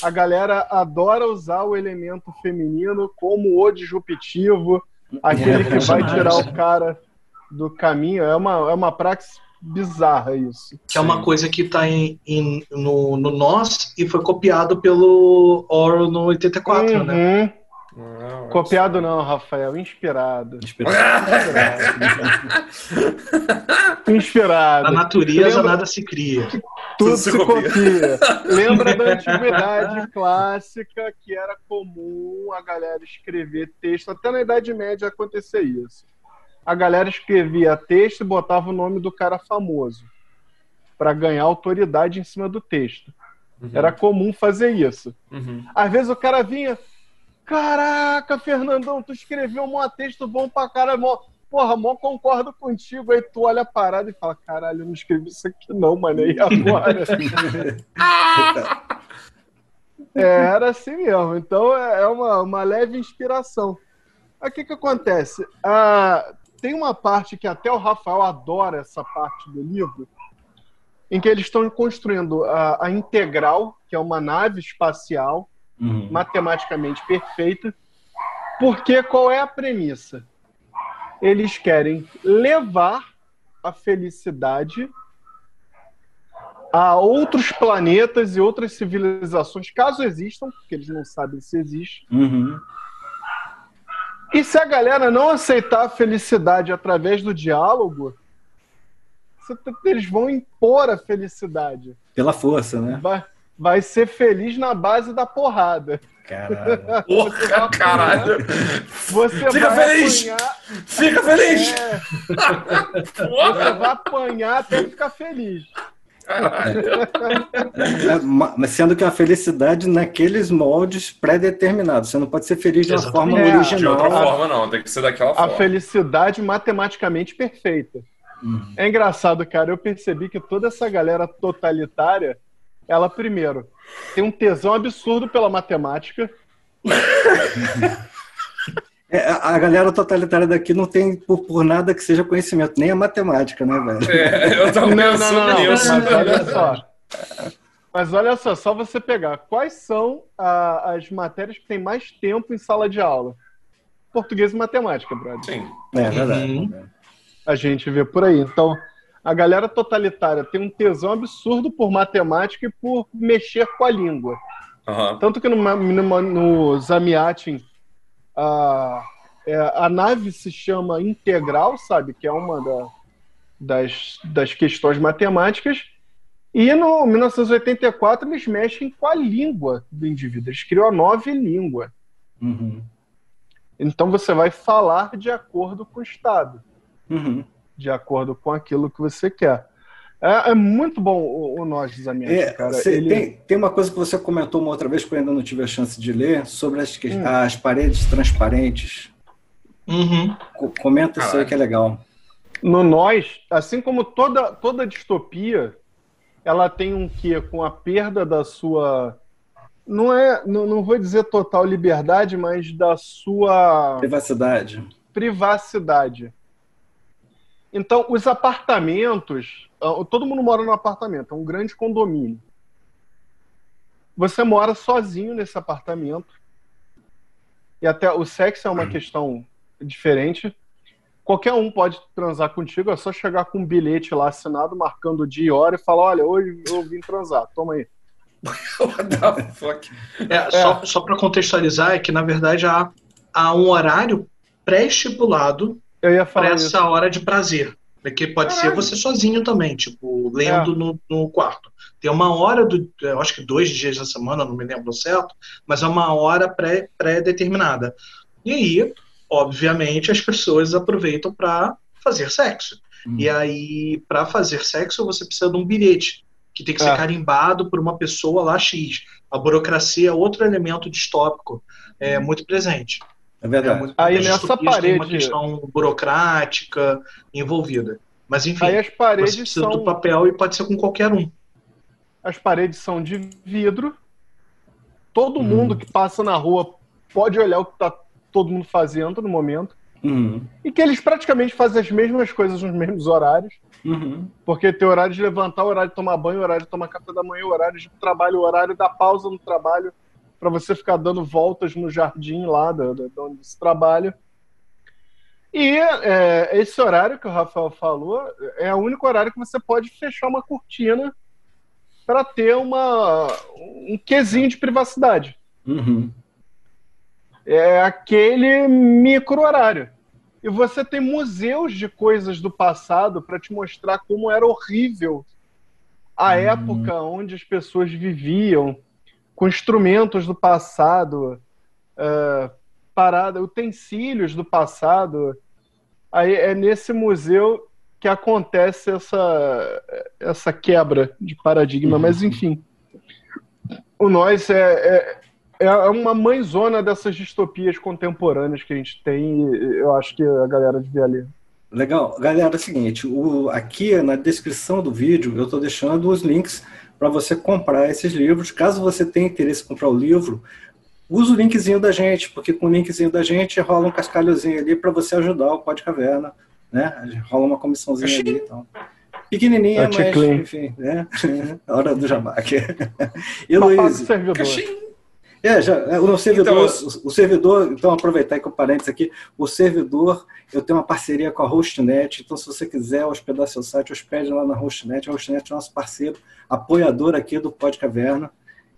a galera adora usar o elemento feminino como o disruptivo, aquele que vai tirar o cara do caminho. É uma praxis bizarra isso. Que é uma coisa que tá no Nós e foi copiado pelo Orwell no 84, né? Copiado não, Rafael. Inspirado. Inspirado. Na natureza nada se cria. Tudo se copia. Lembra da antiguidade clássica que era comum a galera escrever texto. Até na Idade Média acontecia isso. A galera escrevia texto e botava o nome do cara famoso para ganhar autoridade em cima do texto. Era comum fazer isso. Às vezes o cara vinha... Caraca, Fernandão, tu escreveu um texto bom pra caralho. Porra, mó concordo contigo. Aí tu olha a parada e fala, caralho, eu não escrevi isso aqui não, mano. E agora? Era assim mesmo. Então é uma leve inspiração. Aí o que acontece? Tem uma parte que até o Rafael adora essa parte do livro, em que eles estão construindo a Integral, que é uma nave espacial, matematicamente perfeita, porque qual é a premissa? Eles querem levar a felicidade a outros planetas e outras civilizações, caso existam, porque eles não sabem se existe. E se a galera não aceitar a felicidade através do diálogo, eles vão impor a felicidade. Pela força, né? Vai ser feliz na base da porrada. Caralho. Porra, caralho. Você Fica vai feliz! apanhar. Fica feliz! Você vai apanhar até ficar feliz. Mas sendo que a felicidade naqueles moldes pré-determinados. Você não pode ser feliz de uma forma original. De outra forma, não. Tem que ser daquela forma. A felicidade matematicamente perfeita. É engraçado, cara. Eu percebi que toda essa galera totalitária, ela, primeiro, tem um tesão absurdo pela matemática. A galera totalitária daqui não tem por nada que seja conhecimento, nem a matemática, né, velho? Eu tava pensando nisso. Mas olha só você pegar. Quais são as matérias que tem mais tempo em sala de aula? Português e matemática, brother. Sim. É verdade. A gente vê por aí. Então, a galera totalitária tem um tesão absurdo por matemática e por mexer com a língua. Tanto que no Zamiatin, a nave se chama Integral, sabe? Que é uma das questões matemáticas. E no 1984 eles mexem com a língua do indivíduo. Eles criam a nova língua. Então você vai falar de acordo com o Estado. De acordo com aquilo que você quer. É muito bom o Nós dos Zamiatin, cara. Tem uma coisa que você comentou uma outra vez que eu ainda não tive a chance de ler, sobre as paredes transparentes. Comenta isso aí que é legal. No Nós, assim como toda distopia, ela tem um quê? Com a perda da sua... Não vou dizer total liberdade, mas da sua... Privacidade. Então, os apartamentos... Todo mundo mora num apartamento, é um grande condomínio. Você mora sozinho nesse apartamento. E até o sexo é uma questão diferente. Qualquer um pode transar contigo, é só chegar com um bilhete lá assinado, marcando o dia e hora, e falar, olha, hoje eu vim transar, toma aí. What the fuck? Só para contextualizar, é que, na verdade, há um horário pré-estipulado para essa hora de prazer. É que pode ser você sozinho também, tipo, lendo no quarto. Tem uma hora, eu acho que 2 dias da semana, não me lembro certo, mas é uma hora pré-determinada. E aí, obviamente, as pessoas aproveitam para fazer sexo. E aí, para fazer sexo, você precisa de um bilhete, que tem que ser carimbado por uma pessoa lá X. A burocracia é outro elemento distópico muito presente. É verdade. Aí nessa parede tem uma questão burocrática envolvida. Mas enfim, aí as paredes você precisa do papel e pode ser com qualquer um. As paredes são de vidro. Todo mundo que passa na rua pode olhar o que está todo mundo fazendo no momento. E que eles praticamente fazem as mesmas coisas nos mesmos horários. Porque tem horário de levantar, horário de tomar banho, horário de tomar café da manhã, horário de trabalho, horário da pausa no trabalho, para você ficar dando voltas no jardim lá de onde se trabalha. E esse horário que o Rafael falou é o único horário que você pode fechar uma cortina para ter um quesinho de privacidade. É aquele micro-horário. E você tem museus de coisas do passado para te mostrar como era horrível a época onde as pessoas viviam, com instrumentos do passado, utensílios do passado. Aí é nesse museu que acontece essa quebra de paradigma. Mas, enfim, o Nós é uma mãezona dessas distopias contemporâneas que a gente tem, e eu acho que a galera devia ler. Legal. Galera, é o seguinte, aqui na descrição do vídeo eu estou deixando os links para você comprar esses livros. Caso você tenha interesse em comprar o livro, usa o linkzinho da gente, porque com o linkzinho da gente rola um cascalhozinho ali para você ajudar o Pod Caverna, né? Rola uma comissãozinha ali, então. Pequenininha, mas, enfim, né? Hora do jabá aqui. E Luiz, o servidor, o servidor, então aproveitar que o parênteses aqui, o servidor, eu tenho uma parceria com a Hostnet, então se você quiser hospedar seu site, hospede lá na Hostnet. A Hostnet é nosso parceiro, apoiador aqui do Pod Caverna,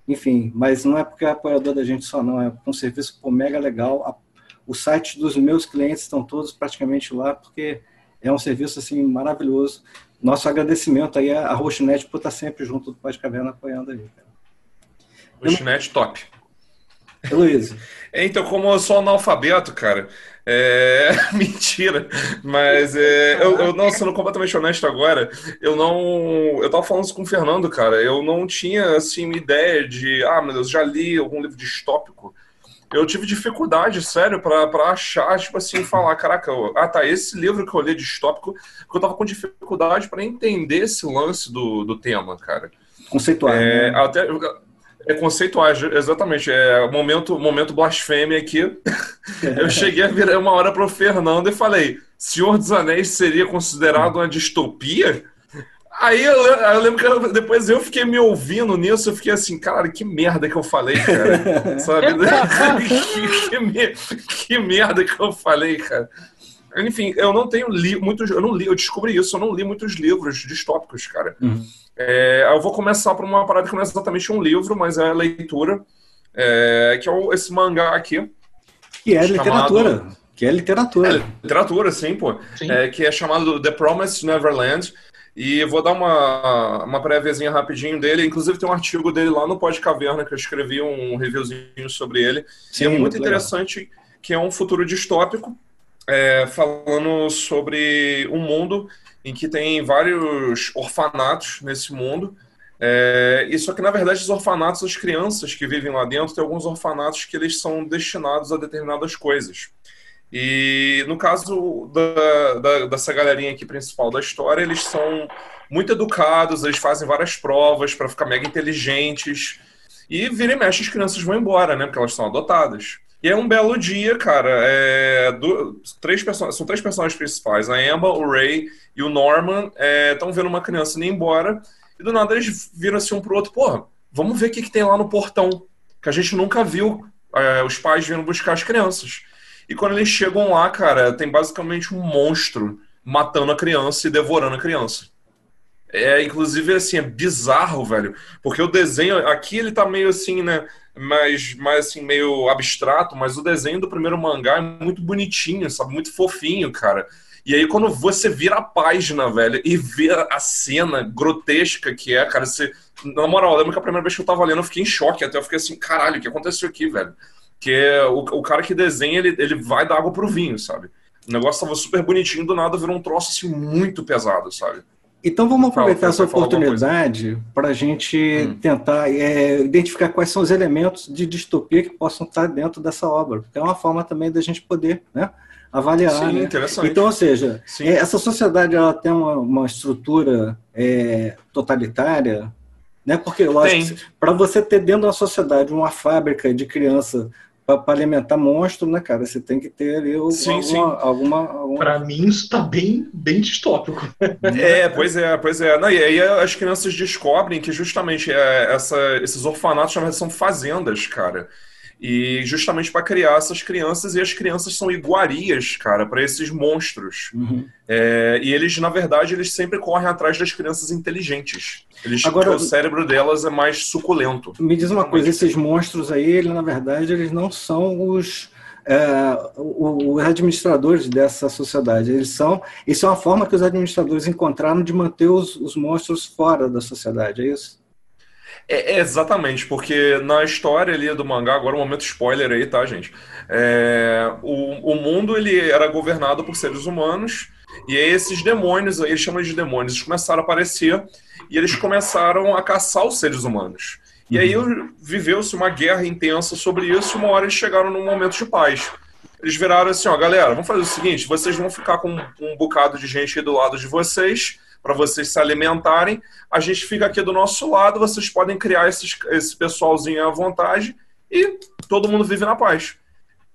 enfim, mas não é porque é apoiador da gente só não, é um serviço mega legal. Os sites dos meus clientes estão todos praticamente lá, porque é um serviço assim maravilhoso. Nosso agradecimento aí à Hostnet por estar sempre junto do Pod Caverna apoiando aí. Hostnet top. Luiz. Então, como eu sou analfabeto, cara, mentira, mas eu sendo completamente honesto agora, eu tava falando isso com o Fernando, cara, eu não tinha, assim, ideia de, meu Deus, já li algum livro distópico. Eu tive dificuldade, sério, pra achar, tipo assim, falar, caraca, esse livro que eu li distópico, porque eu tava com dificuldade pra entender esse lance do tema, cara. Conceituar, né? Até... conceituar, exatamente. Momento blasfêmia aqui. Eu cheguei a virar uma hora pro Fernando e falei: Senhor dos Anéis seria considerado uma distopia? Aí eu lembro que depois eu fiquei me ouvindo nisso, eu fiquei assim, cara, que merda que eu falei, cara. Sabe? que merda que eu falei, cara. Enfim, eu não tenho muitos. Eu descobri isso, eu não li muitos livros distópicos, cara. Eu vou começar por uma parada que não é exatamente um livro, mas é leitura, que é esse mangá aqui. Que é literatura. Que é literatura. É literatura, sim, pô. Sim. Que é chamado The Promised Neverland. E eu vou dar uma préviazinha rapidinho dele. Inclusive tem um artigo dele lá no Pod Caverna, que eu escrevi um reviewzinho sobre ele. Sim, e é muito legal. interessante, que é um futuro distópico, falando sobre um mundo em que tem vários orfanatos nesse mundo. E só que, na verdade, os orfanatos, as crianças que vivem lá dentro, tem alguns orfanatos que eles são destinados a determinadas coisas. E no caso dessa galerinha aqui principal da história, eles são muito educados, eles fazem várias provas para ficar mega inteligentes. E vira e mexe, as crianças vão embora, né? Porque elas são adotadas. E é um belo dia, cara. São três personagens principais. A Amber, o Ray e o Norman estão vendo uma criança indo embora. E do nada eles viram assim um pro outro. Porra, vamos ver o que tem lá no portão. Que a gente nunca viu os pais vindo buscar as crianças. E quando eles chegam lá, cara, tem basicamente um monstro matando a criança e devorando a criança. Inclusive, assim, é bizarro, velho. Porque o desenho, aqui ele tá meio assim, né? mais assim, meio abstrato, mas o desenho do primeiro mangá é muito bonitinho, sabe? Muito fofinho, cara. E aí, quando você vira a página, velho, e vê a cena grotesca que é, cara, você... Na moral, eu lembro que a primeira vez que eu tava lendo, eu fiquei em choque, até eu fiquei assim, caralho, o que aconteceu aqui, velho? Que é o cara que desenha, ele vai dar água pro vinho, sabe? O negócio tava super bonitinho, do nada virou um troço, assim, muito pesado, sabe? Então vamos aproveitar essa oportunidade para a gente tentar identificar quais são os elementos de distopia que possam estar dentro dessa obra. Porque é uma forma também da gente poder, né, avaliar. Sim, né? Interessante. Então, ou seja, essa sociedade ela tem uma estrutura totalitária, né? Porque, lógico, para você ter dentro da sociedade uma fábrica de criança para alimentar monstro, né, cara? Você tem que ter ali alguma... Para mim, isso tá bem distópico. Pois é. Não, e aí as crianças descobrem que justamente esses orfanatos, na verdade, são fazendas, cara. E justamente para criar essas crianças, e as crianças são iguarias, cara, para esses monstros. E eles, na verdade, eles sempre correm atrás das crianças inteligentes. Porque o cérebro delas é mais suculento. Me diz uma coisa, esses monstros aí, na verdade, eles não são os administradores dessa sociedade. Isso é uma forma que os administradores encontraram de manter os monstros fora da sociedade, é isso? Exatamente, porque na história ali do mangá, agora um momento spoiler aí, tá, gente? O mundo ele era governado por seres humanos, e aí esses demônios, eles chamam de demônios, eles começaram a aparecer e eles começaram a caçar os seres humanos. E aí viveu-se uma guerra intensa sobre isso, e uma hora eles chegaram num momento de paz. Eles viraram assim, ó, galera, vamos fazer o seguinte, vocês vão ficar com um bocado de gente aí do lado de vocês, para vocês se alimentarem, a gente fica aqui do nosso lado, vocês podem criar esse pessoalzinho à vontade e todo mundo vive na paz.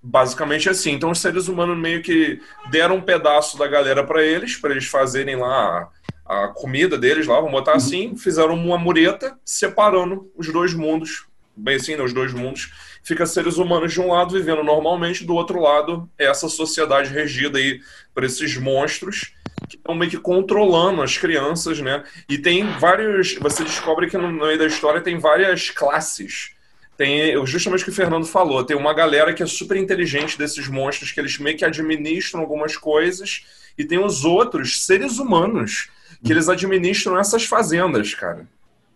Basicamente assim. Então os seres humanos meio que deram um pedaço da galera para eles fazerem lá a comida deles lá, vamos botar assim, fizeram uma mureta separando os dois mundos, bem assim, né, os dois mundos. Fica seres humanos de um lado vivendo normalmente, do outro lado é essa sociedade regida aí por esses monstros que estão meio que controlando as crianças, né? E tem vários... Você descobre que no meio da história tem várias classes. Tem justamente o que o Fernando falou. Tem uma galera que é super inteligente desses monstros, que eles meio que administram algumas coisas, e tem os outros seres humanos que eles administram essas fazendas, cara.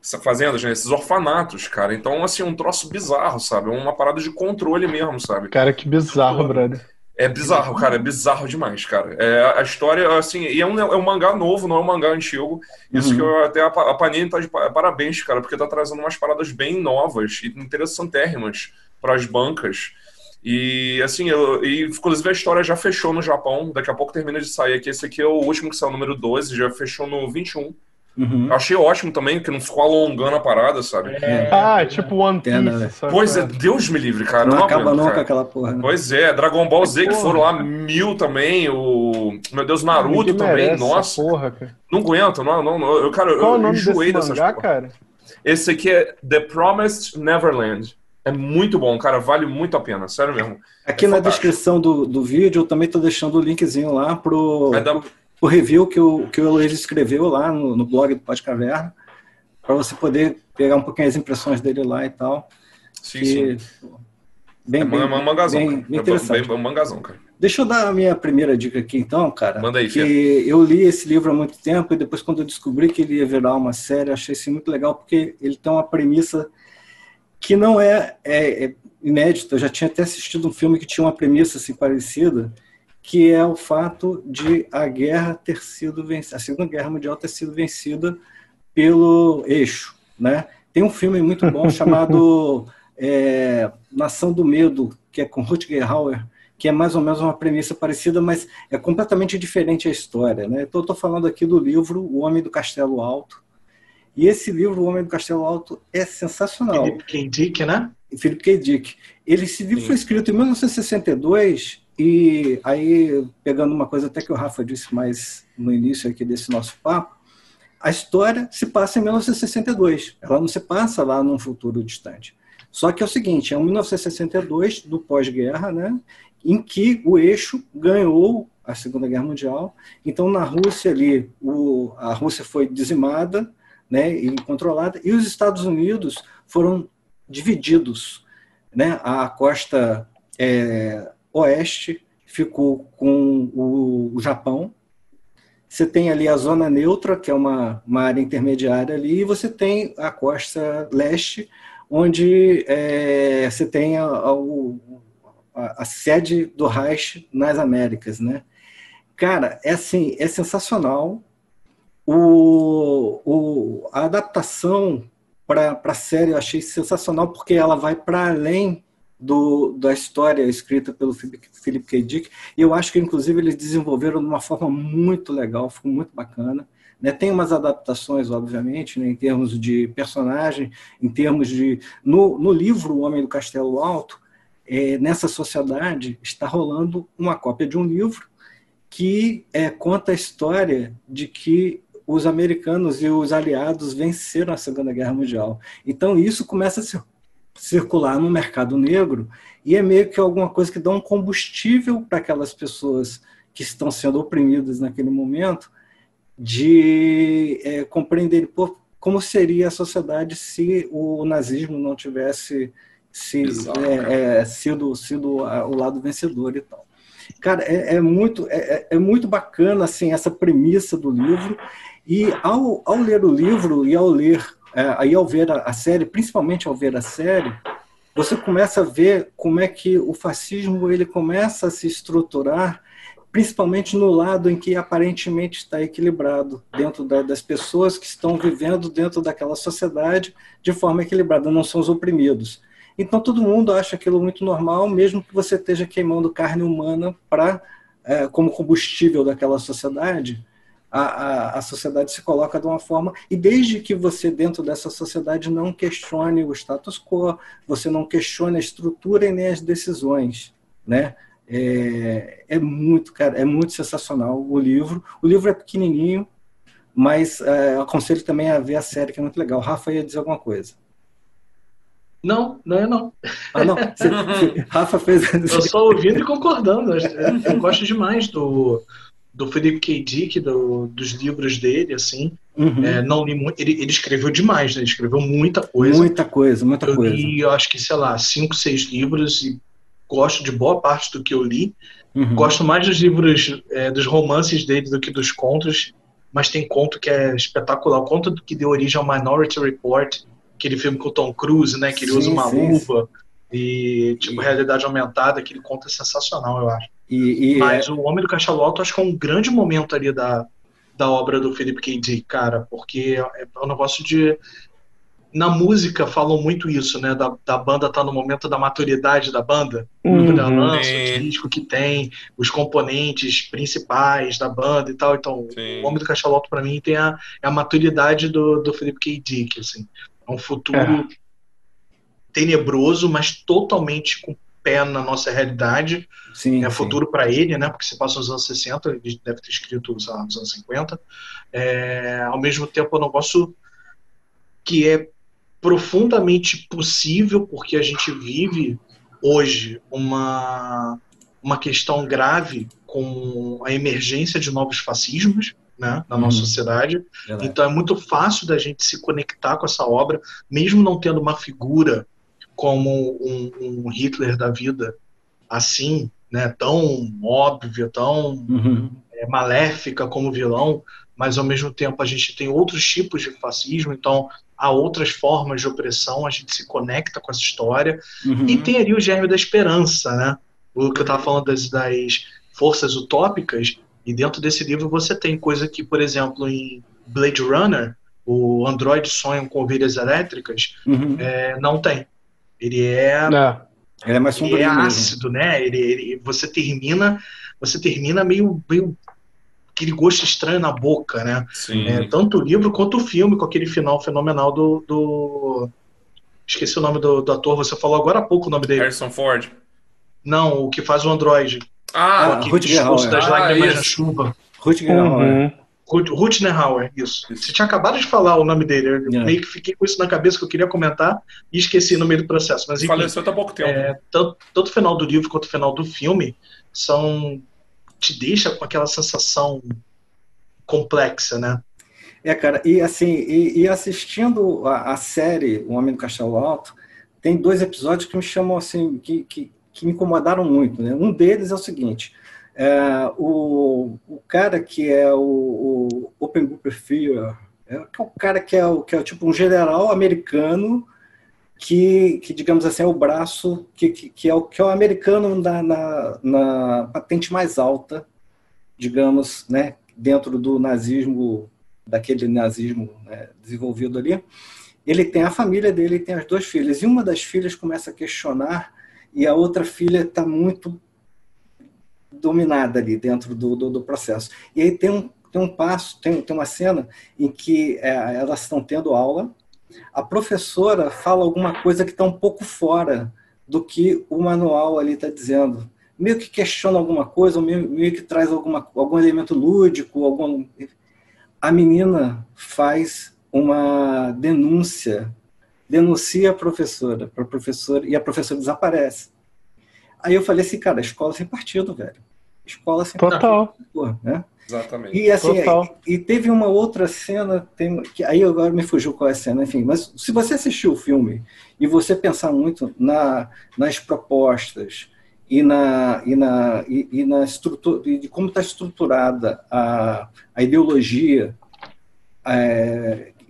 Essas fazendas, né? Esses orfanatos, cara. Então, assim, um troço bizarro, sabe? Uma parada de controle mesmo, sabe? Cara, que bizarro, brother. É bizarro, cara, é bizarro demais, cara. A história, assim, e é um mangá novo, não é um mangá antigo. Isso que eu até a Panini tá de parabéns, cara, porque tá trazendo umas paradas bem novas e interessantérrimas para as bancas. E, assim, inclusive a história já fechou no Japão, daqui a pouco termina de sair aqui. Esse aqui é o último que saiu, o número 12, já fechou no 21. Eu achei ótimo também, que não ficou alongando a parada, sabe? Tipo One Piece. Pois é, Deus me livre, cara. Não acaba nunca aquela porra. Né? Pois é, Dragon Ball Z, que foram lá 1000 também, meu Deus, Naruto também, nossa. Porra, cara. Não aguento, não. Cara, qual eu o nome enjoei desse mangá, cara? Esse aqui é The Promised Neverland. É muito bom, cara, vale muito a pena, sério mesmo. Aqui na descrição do vídeo eu também tô deixando o linkzinho lá pro review que o Heloísio escreveu lá no blog do Podcaverna, para você poder pegar um pouquinho as impressões dele lá e tal. Sim. Bem mangazão, bem interessante. É um mangazão, cara. Deixa eu dar a minha primeira dica aqui, então, cara. Manda aí, que eu li esse livro há muito tempo e depois, quando eu descobri que ele ia virar uma série, eu achei isso muito legal, porque ele tem uma premissa que não é inédita. Eu já tinha até assistido um filme que tinha uma premissa assim, parecida, que é o fato de a guerra ter sido vencida, a Segunda Guerra Mundial ter sido vencida pelo eixo, né? Tem um filme muito bom chamado Nação do Medo, que é com Rutger Hauer, que é mais ou menos uma premissa parecida, mas é completamente diferente a história, né? Então, eu estou falando aqui do livro O Homem do Castelo Alto, e esse livro, O Homem do Castelo Alto, é sensacional. Philip K. Dick, né? Philip K. Dick. Esse livro foi escrito em 1962, e aí, pegando uma coisa até que o Rafa disse mais no início aqui desse nosso papo, a história se passa em 1962. Ela não se passa lá num futuro distante. Só que é o seguinte, é um 1962 do pós-guerra, né, em que o eixo ganhou a Segunda Guerra Mundial. Então, na Rússia ali, a Rússia foi dizimada, né, e controlada, e os Estados Unidos foram divididos. né? A costa oeste ficou com o Japão. Você tem ali a zona neutra, que é uma área intermediária ali, e você tem a costa leste, onde você tem a sede do Reich nas Américas, né? Cara, assim, é sensacional. A adaptação para a série eu achei sensacional, porque ela vai para além da história escrita pelo Philip K. Dick, e eu acho que, inclusive, eles desenvolveram de uma forma muito legal, ficou muito bacana. Né? Tem umas adaptações, obviamente, né, em termos de personagem, em termos de... No livro O Homem do Castelo Alto, nessa sociedade está rolando uma cópia de um livro que conta a história de que os americanos e os aliados venceram a Segunda Guerra Mundial. Então, isso começa a circular no mercado negro e é meio que alguma coisa que dá um combustível para aquelas pessoas que estão sendo oprimidas naquele momento de compreender como seria a sociedade se o nazismo não tivesse sido o lado vencedor e tal. Cara, é muito bacana assim, essa premissa do livro, e ao ler o livro e ao ver a série, principalmente ao ver a série, você começa a ver como é que o fascismo ele começa a se estruturar, principalmente no lado em que aparentemente está equilibrado, dentro das pessoas que estão vivendo dentro daquela sociedade de forma equilibrada, não são os oprimidos. Então todo mundo acha aquilo muito normal, mesmo que você esteja queimando carne humana como combustível daquela sociedade. A sociedade se coloca de uma forma, e desde que você dentro dessa sociedade não questione o status quo, você não questione a estrutura e nem as decisões, né? É muito sensacional o livro. O livro é pequenininho, mas aconselho também a ver a série, que é muito legal. O Rafa ia dizer alguma coisa. Não. Ah, não. Rafa fez... Eu só ouvindo e concordando. Eu gosto demais do Philip K. Dick, dos livros dele, assim. Uhum. Não li muito. Ele escreveu demais, né? Ele escreveu muita coisa. Muita coisa. Eu li, eu acho que, sei lá, 5, 6 livros e gosto de boa parte do que eu li. Uhum. Gosto mais dos livros, dos romances dele do que dos contos, mas tem conto que é espetacular. O conto que deu origem ao Minority Report, aquele filme com o Tom Cruise, né? Que ele usa uma luva e, tipo, realidade aumentada, aquele conto é sensacional, eu acho. Mas O Homem do Castelo Alto, acho que é um grande momento ali da obra do Philip K. Dick, cara, porque é um negócio de... Na música falam muito isso, né? Da banda tá no momento da maturidade da banda. Quando ela lança o disco que tem os componentes principais da banda e tal. Então, O Homem do Castelo Alto, pra mim, tem a maturidade do Philip K. Dick, assim. É um futuro tenebroso, mas totalmente com pé na nossa realidade. Sim, futuro para ele, né? Porque se passa nos anos 60, ele deve ter escrito, sei lá, nos anos 50. Ao mesmo tempo, é um negócio que é profundamente possível, porque a gente vive hoje uma questão grave com a emergência de novos fascismos, né, na nossa sociedade. Verdade. Então é muito fácil da gente se conectar com essa obra, mesmo não tendo uma figura como um Hitler da vida assim, né, tão óbvia, tão maléfica como vilão, mas ao mesmo tempo a gente tem outros tipos de fascismo, então há outras formas de opressão, a gente se conecta com essa história, e tem ali o germe da esperança, né? O que eu estava falando das forças utópicas, e dentro desse livro você tem coisa que, por exemplo, em Blade Runner, o androide sonha com ovelhas elétricas, não tem. Ele é mais sombrio, ele é ácido, né? Você termina meio aquele gosto estranho na boca, né? Tanto o livro quanto o filme, com aquele final fenomenal do... Esqueci o nome do ator, você falou agora há pouco o nome dele. Harrison Ford. Não, o que faz o androide. Aquele discurso das lágrimas na chuva. Rutger Hauer. Rutger Hauer, isso. Você tinha acabado de falar o nome dele. Eu meio que fiquei com isso na cabeça que eu queria comentar e esqueci no meio do processo. Mas enfim, faleceu há pouco tempo. Tanto o final do livro quanto o final do filme te deixa com aquela sensação complexa, né? Cara, e assim, e assistindo a série O Homem do Castelo Alto, tem 2 episódios que me chamam assim, que me incomodaram muito, né? Um deles é o seguinte: o cara que é o Open Book Fear, que é o cara que é tipo um general americano que digamos assim, é o braço que é o americano na patente mais alta, digamos, né, dentro do nazismo, daquele nazismo, né, desenvolvido ali. Ele tem a família dele, tem as 2 filhas, e uma das filhas começa a questionar, e a outra filha está muito dominada ali dentro do processo. E aí tem um passo, tem uma cena em que elas estão tendo aula, a professora fala alguma coisa que está um pouco fora do que o manual ali está dizendo. Meio que questiona alguma coisa, meio que traz algum elemento lúdico. A menina faz uma denuncia a professora, para a professora, e a professora desaparece. Aí eu falei assim, cara, escola sem partido, velho. Escola sem Total. partido. Porra, né? Exatamente. E assim, Total. e teve uma outra cena, que aí agora me fugiu qual é a cena, enfim, mas se você assistir o filme e você pensar muito nas propostas e na estrutura, e de como está estruturada a ideologia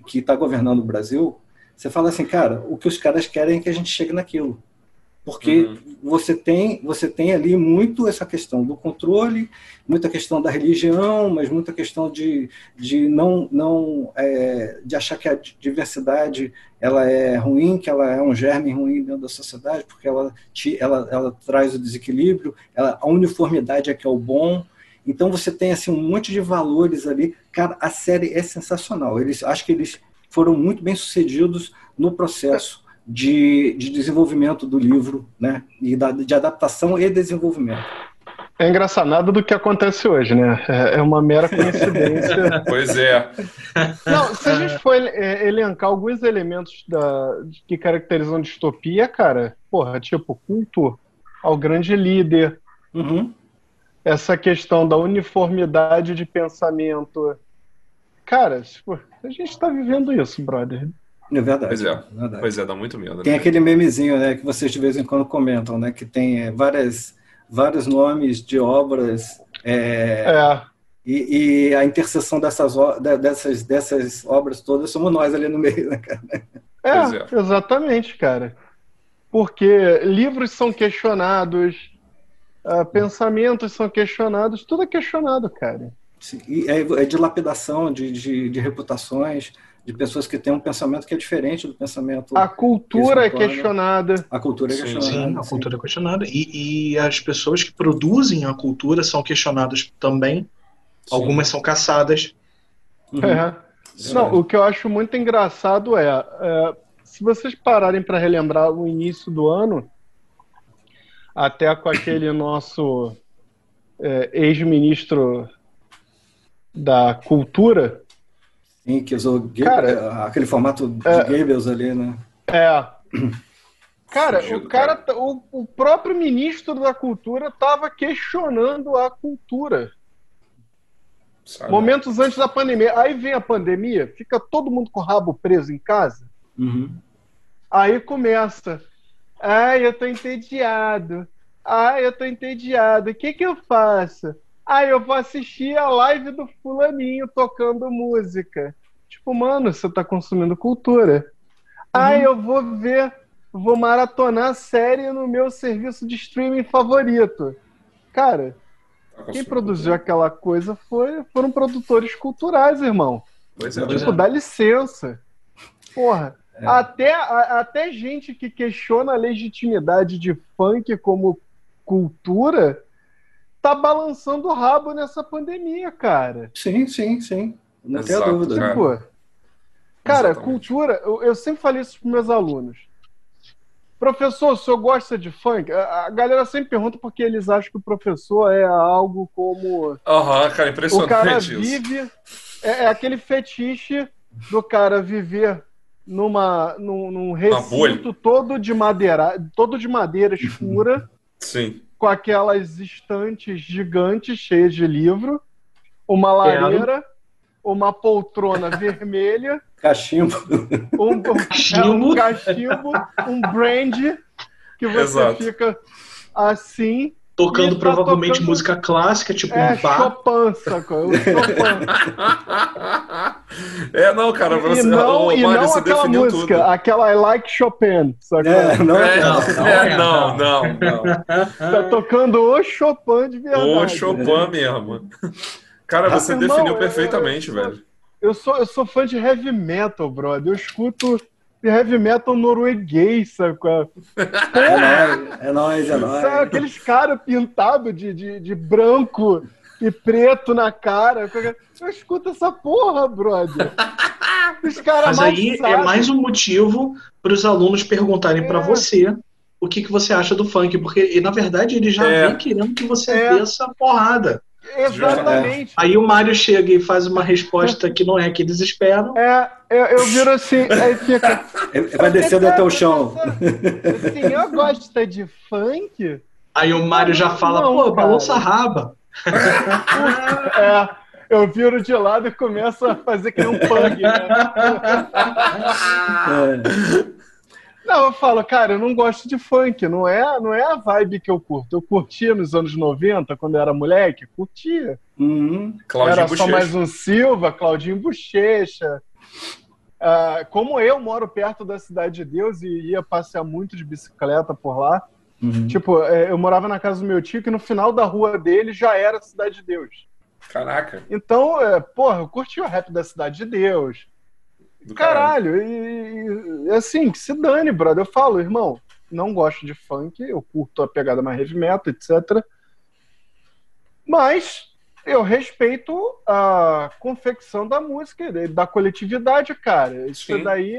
que está governando o Brasil, você fala assim, cara, o que os caras querem é que a gente chegue naquilo. Porque você tem ali muito essa questão do controle, muita questão da religião, mas muita questão de achar que a diversidade ela é ruim, que ela é um germe ruim dentro da sociedade, porque ela traz o desequilíbrio, a uniformidade é que é o bom. Então você tem assim, um monte de valores ali. Cara, a série é sensacional. Acho que eles foram muito bem sucedidos no processo de desenvolvimento do livro, né? E de adaptação e desenvolvimento. É engraçado, nada do que acontece hoje, né? É uma mera coincidência. Pois é. Não, se a gente for elencar alguns elementos que caracterizam distopia, cara, porra, tipo, culto ao grande líder, essa questão da uniformidade de pensamento. Cara, tipo, a gente tá vivendo isso, brother. É verdade. Pois é, verdade. Pois é, dá muito medo. Tem aquele memezinho, né, que vocês de vez em quando comentam, né, que tem vários nomes de obras e a interseção dessas obras todas somos nós ali no meio, né, cara? Exatamente, cara. Porque livros são questionados, pensamentos são questionados, tudo é questionado, cara. Sim, e é dilapidação de reputações, de pessoas que têm um pensamento que é diferente do pensamento. A cultura é questionada. A cultura é questionada. Sim, a cultura é questionada. E as pessoas que produzem a cultura são questionadas também. Sim. Algumas são caçadas. Não, o que eu acho muito engraçado se vocês pararem para relembrar o início do ano, até com aquele nosso ex-ministro da Cultura. Sim, que usou aquele formato de Goebbels ali, né? Cara, o próprio ministro da Cultura estava questionando a cultura. Sabe? Momentos antes da pandemia. Aí vem a pandemia, fica todo mundo com o rabo preso em casa. Aí começa. Eu tô entediado. O que eu faço? Eu vou assistir a live do fulaninho tocando música. Tipo, mano, você tá consumindo cultura. Eu vou maratonar a série no meu serviço de streaming favorito. Cara, quem produziu aquela coisa foram produtores culturais, irmão. Dá licença. Porra. Até gente que questiona a legitimidade de funk como cultura tá balançando o rabo nessa pandemia, cara. Sim. Não tenho dúvida. Cara, cultura, eu sempre falei isso pros meus alunos. Professor, o senhor gosta de funk? A galera sempre pergunta porque eles acham que o professor é algo como... Cara, impressionante. O cara vive... É aquele fetiche do cara viver num recinto todo de madeira escura. Sim. Com aquelas estantes gigantes cheias de livro, uma lareira uma poltrona vermelha, Cachimbo. um cachimbo, um brand, que você Exato. fica assim... Tocando tá provavelmente tocando- música clássica, tipo um bar. Chopin, sacou? O Chopin. Não, cara, você, E não Mário, você aquela definiu música, tudo. aquela I Like Chopin, sacou? Não. Tá tocando o Chopin de verdade. O Chopin mesmo. Cara, você Irmão, definiu perfeitamente, velho. Eu sou fã de heavy metal, brother. Eu escuto heavy metal norueguês, sacou? É nóis. Sabe, aqueles caras pintados de branco e preto na cara. Eu escuto essa porra, brother. Os caras Mas aí é mais um motivo para os alunos perguntarem para você o que você acha do funk, porque na verdade ele já vem querendo que você dê essa porrada. Exatamente. Aí o Mário chega e faz uma resposta que não é a que eles esperam. Eu viro assim, aí fica... Vai descendo até o chão. Assim, eu gosto de funk. Aí o Mário já fala, pô, balança a raba. Eu viro de lado e começo a fazer que nem um pug, né? Não, eu falo, cara, eu não gosto de funk, não é a vibe que eu curto. Eu curtia nos anos 90, quando eu era moleque, curtia. Era só mais um Silva, Claudinho Bochecha. Como eu moro perto da Cidade de Deus e ia passear muito de bicicleta por lá, tipo, eu morava na casa do meu tio, que no final da rua dele já era a Cidade de Deus. Caraca. Então, eu curti o rap da Cidade de Deus. Caralho, e assim, que se dane, brother. Eu falo, irmão, não gosto de funk, eu curto a pegada mais heavy metal, etc. Mas eu respeito a confecção da música, da coletividade, cara. Isso daí,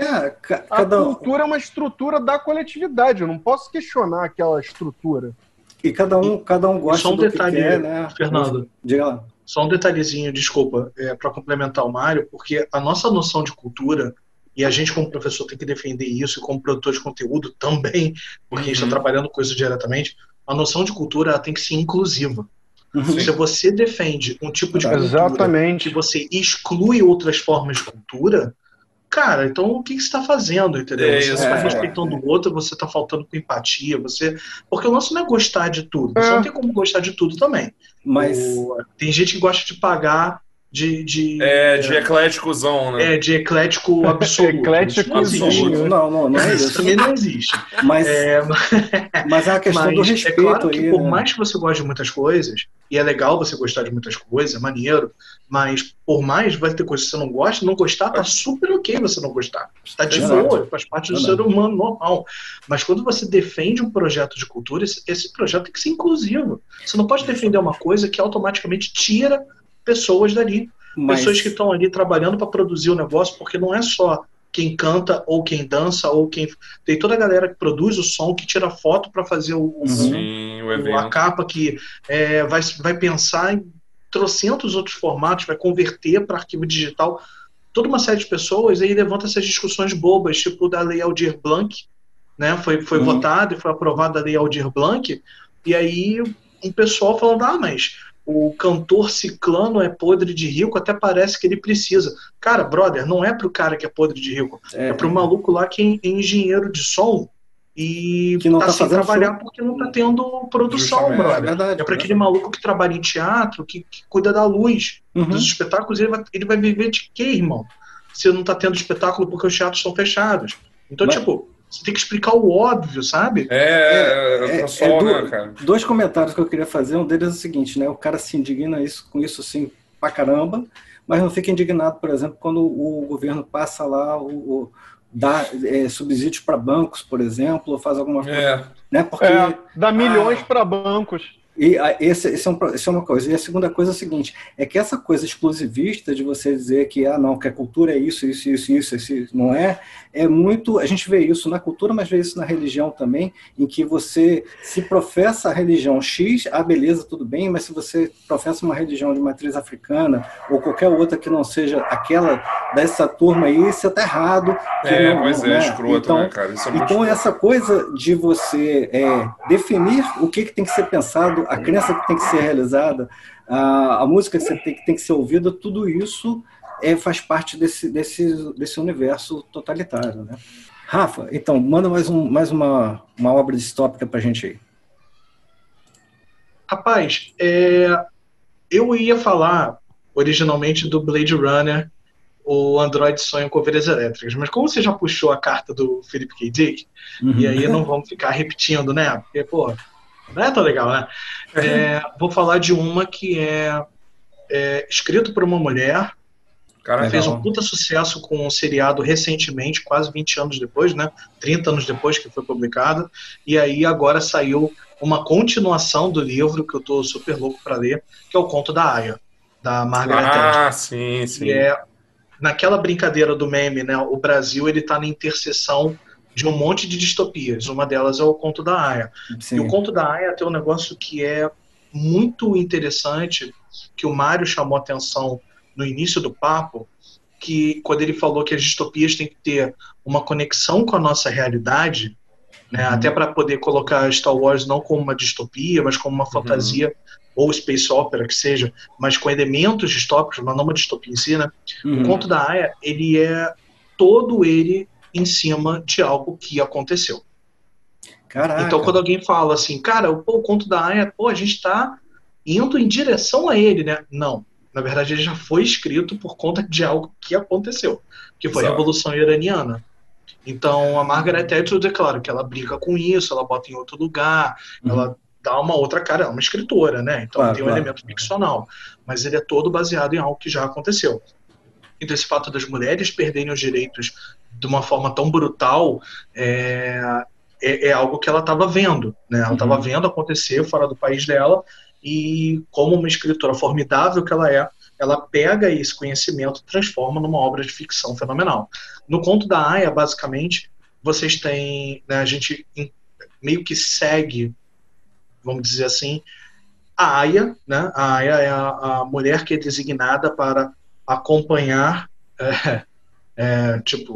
a cultura é uma estrutura da coletividade. Eu não posso questionar aquela estrutura. E cada um gosta do que quer, né? Fernando. Diga lá. Só um detalhezinho, desculpa, para complementar o Mário, porque a nossa noção de cultura, e a gente como professor tem que defender isso, e como produtor de conteúdo também, porque a gente está trabalhando com isso diretamente, a noção de cultura ela tem que ser inclusiva. Se você defende um tipo de cultura que você exclui outras formas de cultura, cara, então o que você está fazendo, entendeu? Você está respeitando o outro, você está faltando com empatia, porque o nosso não é gostar de tudo, você não tem como gostar de tudo também. Mas tem gente que gosta de pagar de ecléticozão, né? De eclético absoluto. Eclético absoluto. Não é isso. Isso também não existe. Mas é a questão do respeito. É claro que aí, por né? mais que você goste de muitas coisas, e é legal você gostar de muitas coisas, é maneiro, mas por mais vai ter coisas que você não gosta, não gostar, tá super ok você não gostar. Tá de boa, faz parte do ser humano normal. Mas quando você defende um projeto de cultura, esse projeto tem que ser inclusivo. Você não pode defender uma coisa que automaticamente tira pessoas dali. Pessoas que estão ali trabalhando para produzir o negócio, porque não é só quem canta ou quem dança ou quem... Tem toda a galera que produz o som, que tira foto para fazer o evento. A capa, que vai pensar em trocentos outros formatos, vai converter para arquivo digital. Toda uma série de pessoas aí levanta essas discussões bobas, tipo da Lei Aldir Blanc, né? Foi votada e foi aprovada a Lei Aldir Blanc, e aí um pessoal falando, mas o cantor ciclano é podre de rico, até parece que ele precisa. Cara, brother, não é pro cara que é podre de rico, é pro maluco lá que é engenheiro de som e que não tá sem trabalhar som. Porque não tá tendo produção, brother. É para aquele maluco que trabalha em teatro, que cuida da luz dos espetáculos, ele vai viver de quê, irmão? Se não tá tendo espetáculo porque os teatros estão fechados. Então, você tem que explicar o óbvio, sabe? Pessoal, né, cara? Dois comentários que eu queria fazer. Um deles é o seguinte, né? O cara se indigna com isso assim, pra caramba, mas não fica indignado, por exemplo, quando o governo passa lá, dá subsídios para bancos, por exemplo, ou faz alguma coisa. Né? Porque, dá milhões para bancos. E essa é uma coisa. E a segunda coisa é o seguinte, é que essa coisa exclusivista de você dizer que, que a cultura é isso, não é muito... A gente vê isso na cultura, mas vê isso na religião também, em que você se professa a religião X, beleza, tudo bem, mas se você professa uma religião de matriz africana, ou qualquer outra que não seja aquela dessa turma aí, você está errado. Escroto, então, né, cara? Isso é então essa coisa de você definir o que tem que ser pensado, a crença que tem que ser realizada, a música que tem que ser ouvida, tudo isso faz parte desse universo totalitário, né? Rafa, então, manda mais uma obra distópica pra gente aí. Rapaz, eu ia falar originalmente do Blade Runner, o Android Sonha com Ovelhas Elétricas, mas como você já puxou a carta do Philip K. Dick, e aí não vamos ficar repetindo, né? Porque, pô, não é tão legal, né? Vou falar de uma que é escrito por uma mulher, fez um puta sucesso com um seriado recentemente, quase 20 anos depois, né? 30 anos depois que foi publicado, e aí agora saiu uma continuação do livro que eu tô super louco para ler, que é o Conto da Aya, da Margaret Atwood. Sim. E naquela brincadeira do meme, né? O Brasil, ele tá na interseção de um monte de distopias. Uma delas é o Conto da Aya. Sim. E o Conto da Aya tem um negócio que é muito interessante, que o Mário chamou a atenção no início do papo, que quando ele falou que as distopias têm que ter uma conexão com a nossa realidade, né, até para poder colocar Star Wars não como uma distopia, mas como uma fantasia, ou space opera, que seja, mas com elementos distópicos, mas não uma distopia em si, né? O Conto da Aya, ele é todo ele em cima de algo que aconteceu. Caraca. Então, quando alguém fala assim, cara, o Conto da Aya, a gente está indo em direção a ele, né? Não. Na verdade, ele já foi escrito por conta de algo que aconteceu, que foi a Revolução Iraniana. Então, a Margaret Atwood, é claro que ela brinca com isso, ela bota em outro lugar, ela dá uma outra cara, ela é uma escritora, né? Então, tem um elemento ficcional. Mas ele é todo baseado em algo que já aconteceu. Então, esse fato das mulheres perderem os direitos de uma forma tão brutal é algo que ela estava vendo, né? Ela estava vendo acontecer fora do país dela, e como uma escritora formidável que ela pega esse conhecimento e transforma numa obra de ficção fenomenal. No Conto da Aya, basicamente, vocês têm, né, a gente meio que segue, vamos dizer assim, a Aya, né? A Aya é a mulher que é designada para acompanhar,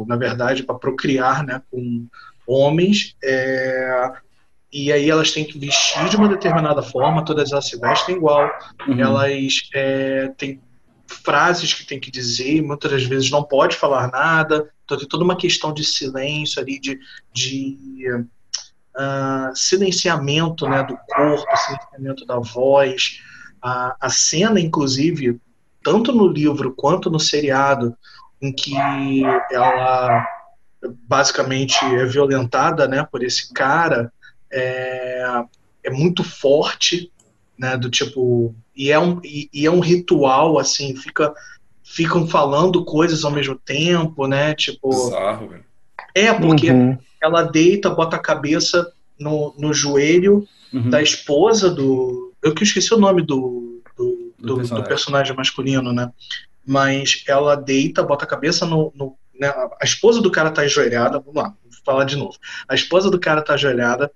na verdade, para procriar, né, com homens, e aí elas têm que vestir de uma determinada forma, todas elas se vestem igual, elas têm frases que tem que dizer, e muitas das vezes não pode falar nada, então tem toda uma questão de silêncio ali, de silenciamento, né, do corpo, silenciamento da voz. A cena, inclusive, tanto no livro quanto no seriado, em que ela basicamente é violentada, né, por esse cara, é muito forte, né, do tipo, e é um ritual, assim, ficam falando coisas ao mesmo tempo, né, tipo... Bizarro, velho. Porque ela deita, bota a cabeça no joelho da esposa do... Eu que esqueci o nome do personagem masculino, né, mas ela deita, bota a cabeça né, a esposa do cara tá ajoelhada, vamos lá, vou falar de novo. A esposa do cara tá ajoelhada,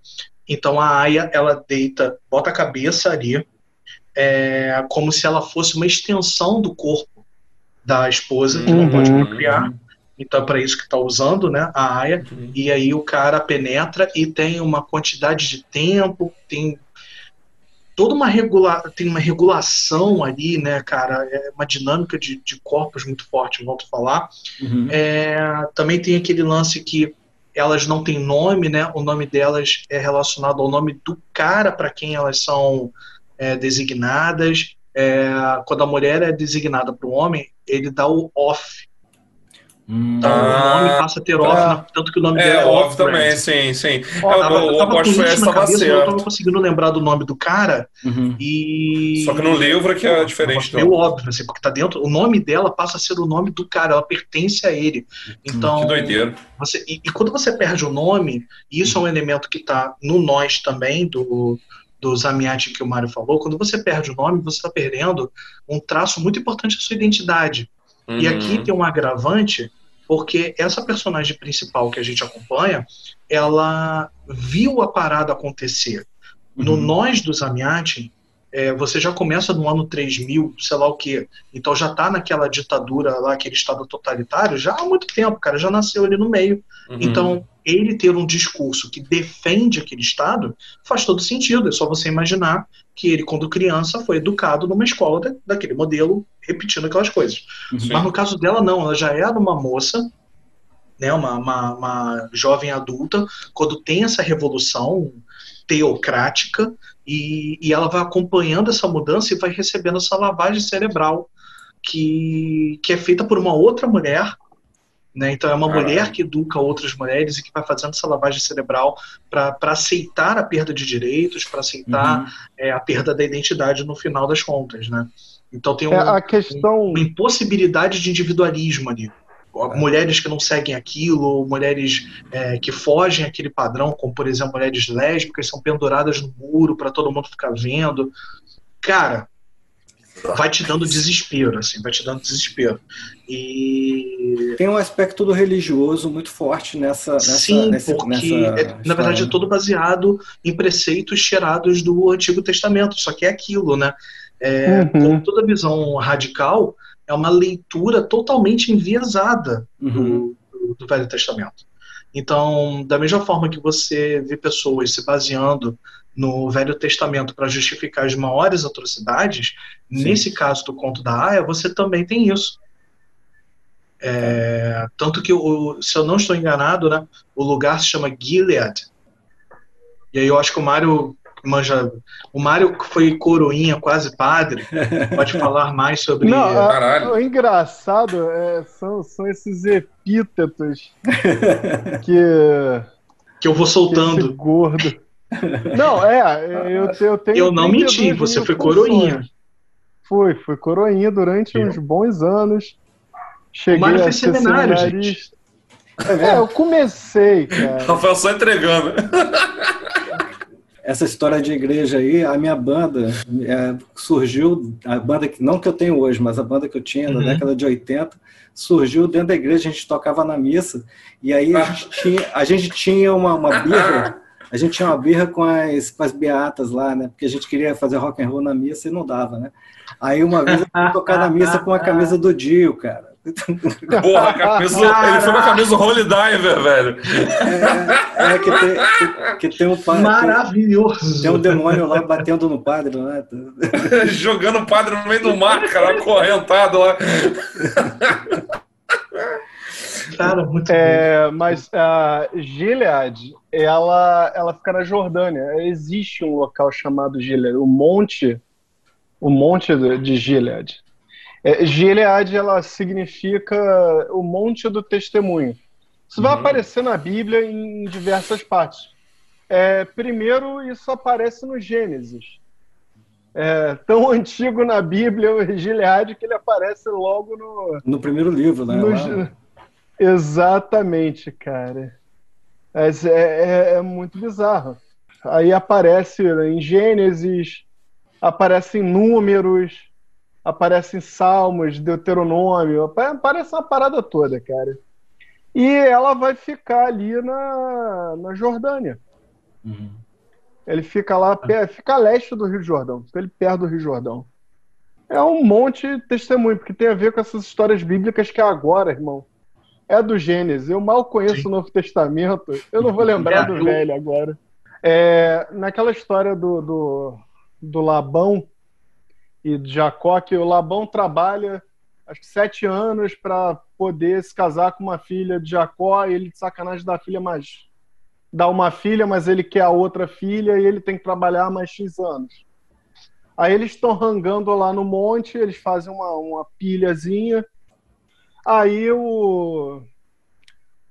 então a Aya, ela deita, bota a cabeça ali, como se ela fosse uma extensão do corpo da esposa, que não pode procriar. Então é para isso que está usando, né, a Aya. E aí o cara penetra e tem uma quantidade de tempo, tem toda uma regulação ali, né, cara, é uma dinâmica de corpos muito forte, volto a falar. Também tem aquele lance que elas não têm nome, né, o nome delas é relacionado ao nome do cara para quem elas são designadas. Quando a mulher é designada para o homem, ele dá o off. Então o nome passa a ter off, tanto que o nome dele é off também, sim. O Apóstolo Fred estava certo. Eu não estava conseguindo lembrar do nome do cara. Só que no livro é que é diferente. Meio óbvio, assim, porque tá dentro, o nome dela passa a ser o nome do cara, ela pertence a ele. Então, que doideira. E quando você perde o nome, e isso é um elemento que está no nós também, do Zamiati que o Mário falou, quando você perde o nome, você está perdendo um traço muito importante da sua identidade. E aqui tem um agravante, porque essa personagem principal que a gente acompanha, ela viu a parada acontecer. No nós do Zamiati, você já começa no ano 3000, sei lá o quê. Então já tá naquela ditadura lá, aquele estado totalitário, já há muito tempo, cara, já nasceu ali no meio. Então ele ter um discurso que defende aquele Estado faz todo sentido. É só você imaginar que ele, quando criança, foi educado numa escola daquele modelo, repetindo aquelas coisas. Sim. Mas no caso dela, não. Ela já era uma moça, né, uma jovem adulta, quando tem essa revolução teocrática, e ela vai acompanhando essa mudança e vai recebendo essa lavagem cerebral que é feita por uma outra mulher, né? Então é uma mulher que educa outras mulheres e que vai fazendo essa lavagem cerebral para aceitar a perda de direitos, para aceitar a perda da identidade no final das contas, né? Então tem uma impossibilidade de individualismo ali. Mulheres que não seguem aquilo, ou mulheres que fogem aquele padrão, como por exemplo mulheres lésbicas, são penduradas no muro para todo mundo ficar vendo. Cara, vai te dando desespero, assim, vai te dando desespero. E tem um aspecto do religioso muito forte nessa porque na verdade é todo baseado em preceitos tirados do Antigo Testamento, só que é aquilo, né? Como toda visão radical, é uma leitura totalmente enviesada do Velho Testamento. Então, da mesma forma que você vê pessoas se baseando no Velho Testamento para justificar as maiores atrocidades, nesse caso do conto da Aya, você também tem isso. Tanto que, se eu não estou enganado, né, o lugar se chama Gilead. E aí eu acho que o Mário manja. O Mário foi coroinha, quase padre, pode falar mais sobre... O engraçado são esses epítetos que eu vou soltando. Esse gordo. Não, eu tenho. Eu não menti, você foi coroinha. Fui coroinha durante uns bons anos. Cheguei o Mário a fez ser seminário, gente. Eu comecei, cara. Rafael só entregando. Essa história de igreja aí, a minha banda surgiu, a banda que não que eu tenho hoje, mas a banda que eu tinha na década de 80, surgiu dentro da igreja, a gente tocava na missa, e aí a gente tinha uma birra, a gente tinha uma birra com as beatas lá, né? Porque a gente queria fazer rock and roll na missa e não dava, né? Aí uma vez eu fui tocar na missa com a camisa do Dio, cara. Porra, ele foi com a camisa Holy Diver, velho. Que tem um padre. Maravilhoso. Tem um demônio lá batendo no padre, né? Jogando o padre no meio do mar, cara, acorrentado lá. Cara, muito mas a Gilead, ela fica na Jordânia. Existe um local chamado Gilead, o monte de Gilead. Gilead, ela significa o monte do testemunho. Isso vai aparecer na Bíblia em diversas partes. Primeiro, isso aparece no Gênesis. Tão antigo na Bíblia o Gilead que ele aparece logo no primeiro livro, né? Exatamente, cara. Mas é muito bizarro. Aí aparece em Gênesis, aparece em Números, aparece em Salmos, Deuteronômio, aparece uma parada toda, cara. E ela vai ficar ali na Jordânia. Ele fica lá, fica a leste do Rio Jordão, fica ali perto do Rio Jordão. É um monte de testemunho, porque tem a ver com essas histórias bíblicas que agora, irmão, é do Gênesis. Eu mal conheço o Novo Testamento, eu não vou lembrar do velho agora. Naquela história do Labão e de Jacó, que o Labão trabalha acho que 7 anos para poder se casar com uma filha de Jacó, e ele de sacanagem dá uma filha, mas ele quer a outra filha e ele tem que trabalhar mais X anos. Aí eles estão rangando lá no monte, eles fazem uma pilhazinha, aí o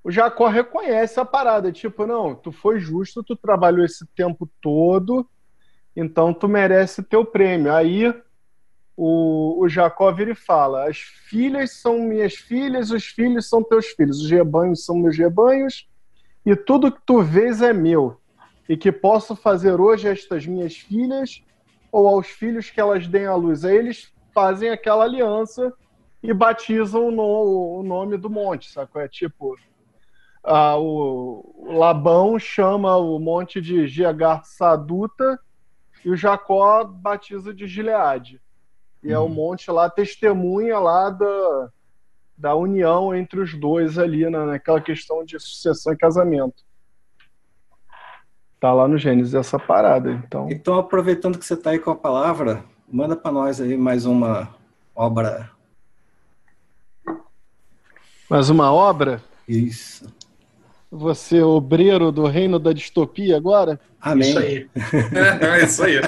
Jacó reconhece a parada, tipo, não, tu foi justo, tu trabalhou esse tempo todo, então tu merece teu prêmio. Aí o Jacó vira e fala: as filhas são minhas filhas, os filhos são teus filhos, os rebanhos são meus rebanhos, e tudo que tu vês é meu, e que posso fazer hoje a estas minhas filhas ou aos filhos que elas deem à luz. Aí eles fazem aquela aliança e batizam o nome do monte, sacou? É tipo, o Labão chama o monte de Jegar Saduta e o Jacó batiza de Gileade. E é o monte lá, testemunha lá da união entre os dois ali, naquela questão de sucessão e casamento. Tá lá no Gênesis essa parada. Então, aproveitando que você está aí com a palavra, manda para nós aí mais uma obra. Mais uma obra? Isso. Você, obreiro do reino da distopia agora? Amém. Isso aí. Isso aí.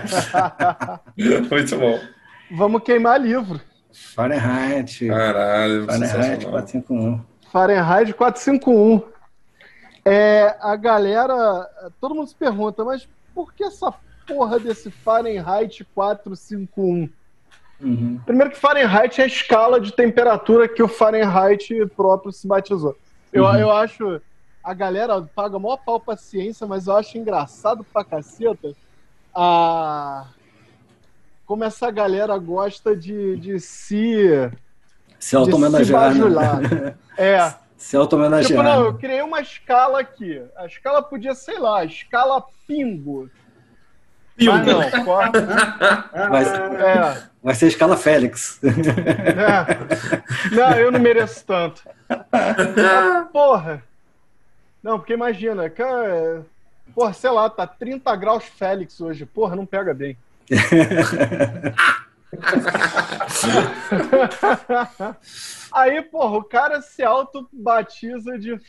Muito bom. Vamos queimar livro. Fahrenheit. Caralho, Fahrenheit 451. Fahrenheit 451. A galera... Todo mundo se pergunta, mas por que essa porra desse Fahrenheit 451? Uhum. Primeiro que Fahrenheit é a escala de temperatura que o Fahrenheit próprio se batizou. Eu acho... A galera paga maior pau pra ciência, mas eu acho engraçado pra caceta como essa galera gosta de se auto-homenagear. Né? Se auto-homenagear. Tipo, não, eu criei uma escala aqui. A escala podia, sei lá, a escala pingo. Mas não, corta. Vai ser a escala Félix. Não, eu não mereço tanto. Porra. Não, porque imagina, cara, porra, sei lá, tá 30 graus Félix hoje. Porra, não pega bem. Aí, porra, o cara se auto-batiza de...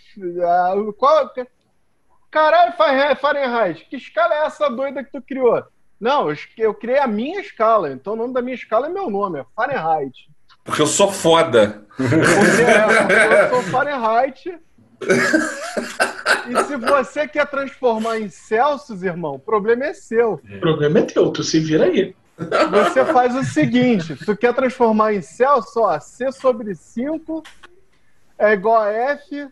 Caralho, Fahrenheit, que escala é essa doida que tu criou? Não, eu criei a minha escala, então o nome da minha escala é meu nome, é Fahrenheit. Porque eu sou foda. Porque eu sou Fahrenheit... E se você quer transformar em Celsius, irmão, o problema é seu. O problema é teu, tu se vira aí. Você faz o seguinte, tu quer transformar em Celsius, ó, C sobre 5 é igual a F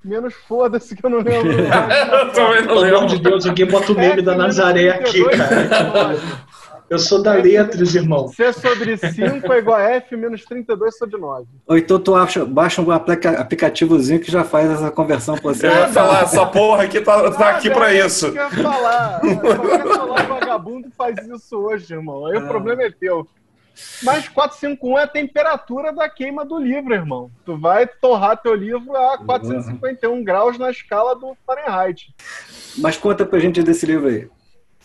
menos foda-se que eu não lembro. Eu também não Pelo lembro. amor de Deus, alguém bota o meme da Nazaré aqui, cara. Eu sou da letras, irmão. C sobre 5 é igual a F menos 32 sobre 9. Ou então tu baixa um aplicativozinho que já faz essa conversão pra você. Eu ia falar, essa porra aqui tá aqui pra isso. Eu ia falar. Qualquer celular vagabundo faz isso hoje, irmão. Aí o problema é teu. Mas 451 é a temperatura da queima do livro, irmão. Tu vai torrar teu livro a 451 graus na escala do Fahrenheit. Mas conta pra gente desse livro aí.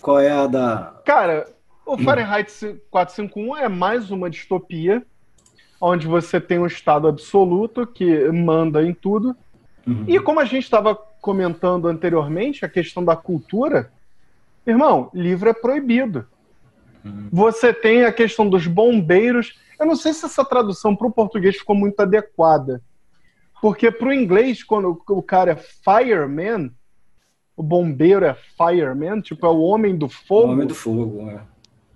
Qual é a da... Cara... O Fahrenheit 451 é mais uma distopia, onde você tem um estado absoluto que manda em tudo. Uhum. E como a gente estava comentando anteriormente, a questão da cultura, irmão, livro é proibido. Uhum. Você tem a questão dos bombeiros. Eu não sei se essa tradução para o português ficou muito adequada. Porque para o inglês, quando o cara é fireman, o bombeiro é fireman, tipo, é o homem do fogo. O homem do fogo,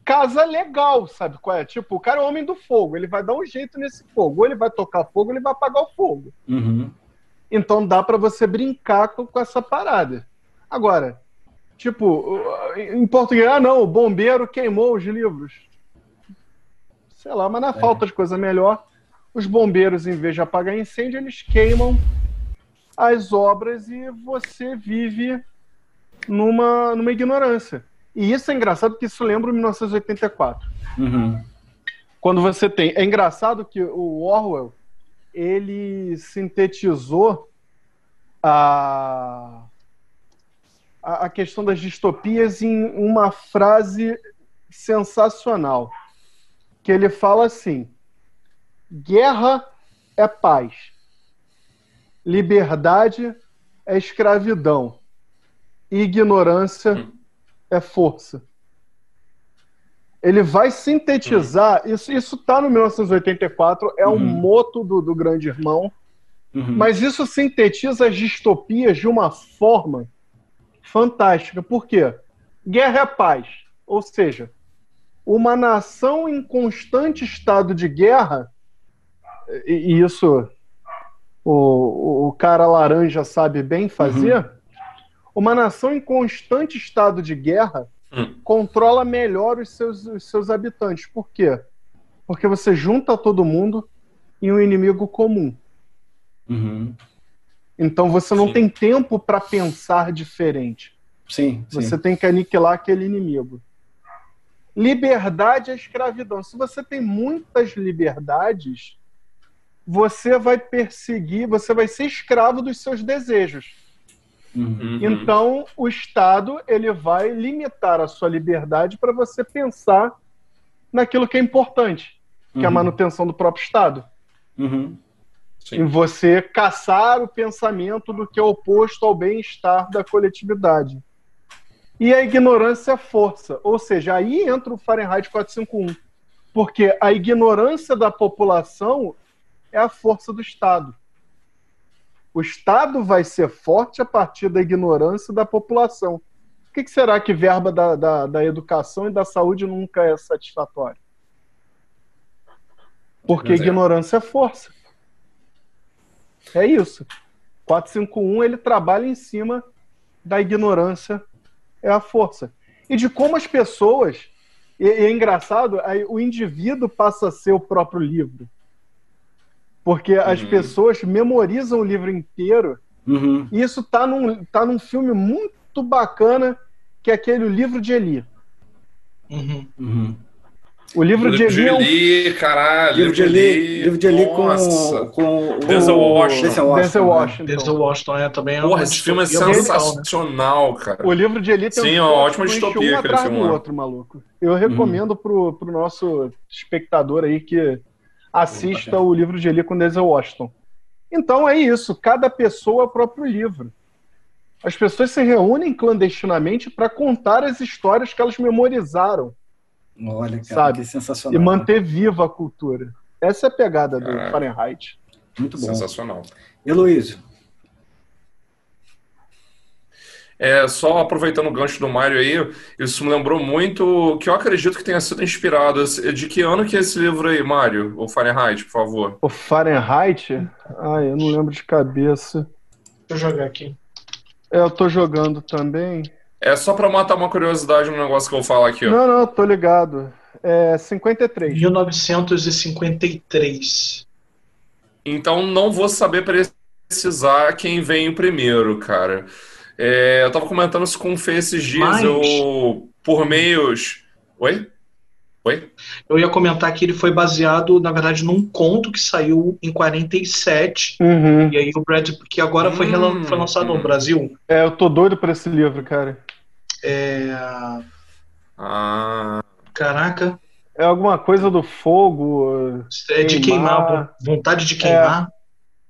Casa legal, sabe qual é? Tipo, o cara é o homem do fogo, ele vai dar um jeito nesse fogo. Ou ele vai tocar fogo, ou ele vai apagar o fogo. Uhum. Então dá pra você brincar com essa parada. Agora, tipo, em português, não, o bombeiro queimou os livros. Sei lá, mas na falta de coisa melhor, os bombeiros, em vez de apagar incêndio, eles queimam as obras e você vive numa ignorância. E isso é engraçado porque isso lembra 1984. Uhum. Quando você tem... É engraçado que o Orwell, ele sintetizou a questão das distopias em uma frase sensacional. Que ele fala assim: guerra é paz. Liberdade é escravidão. Ignorância é força. Ele vai sintetizar, isso tá no 1984, é um moto do Grande Irmão, mas isso sintetiza as distopias de uma forma fantástica. Por quê? Guerra é paz. Ou seja, uma nação em constante estado de guerra, e isso o cara laranja sabe bem fazer, uma nação em constante estado de guerra controla melhor os seus habitantes. Por quê? Porque você junta todo mundo em um inimigo comum. Então você não tem tempo para pensar diferente. Você tem que aniquilar aquele inimigo. Liberdade é escravidão. Se você tem muitas liberdades, você vai perseguir, você vai ser escravo dos seus desejos. Então, o Estado ele vai limitar a sua liberdade para você pensar naquilo que é importante, que é a manutenção do próprio Estado. Em você caçar o pensamento do que é oposto ao bem-estar da coletividade. E a ignorância é força. Ou seja, aí entra o Fahrenheit 451. Porque a ignorância da população é a força do Estado. O Estado vai ser forte a partir da ignorância da população. Por que será que verba da educação e da saúde nunca é satisfatória? Porque ignorância é força. É isso. 451 ele trabalha em cima da ignorância, é a força. E de como as pessoas... E é engraçado, aí o indivíduo passa a ser o próprio livro. Porque as pessoas memorizam o livro inteiro. E isso tá num filme muito bacana, que é aquele Livro de Eli. O Livro de Eli caralho. Livro de Eli com o Denzel Washington. Denzel Washington também Porra, esse filme é sensacional, cara. O Livro de Eli tem uma ótima distopia aquele filme do outro, maluco. Eu recomendo pro nosso espectador aí que assista o Livro de Eli com Denzel Washington. Então é isso, cada pessoa é o próprio livro. As pessoas se reúnem clandestinamente para contar as histórias que elas memorizaram. Olha, cara, sabe? que sensacional. E manter viva a cultura. Essa é a pegada do Fahrenheit. Muito bom. Sensacional. Heloísio. Só aproveitando o gancho do Mário aí, isso me lembrou muito, que eu acredito que tenha sido inspirado. De que ano que é esse livro aí, Mário? O Fahrenheit, por favor. O Fahrenheit? Ai, eu não lembro de cabeça. Deixa eu jogar aqui. Eu tô jogando também. É só pra matar uma curiosidade no negócio que eu vou falar aqui, ó. Não, tô ligado. É 53. 1953. Então não vou saber precisar quem veio primeiro, cara. Eu tava comentando isso com o Fê esses dias, por meios... Oi? Eu ia comentar que ele foi baseado, na verdade, num conto que saiu em 47. E aí o Brad, que agora foi lançado no Brasil. Eu tô doido por esse livro, cara. Caraca. É alguma coisa do fogo. De queimar, vontade de queimar.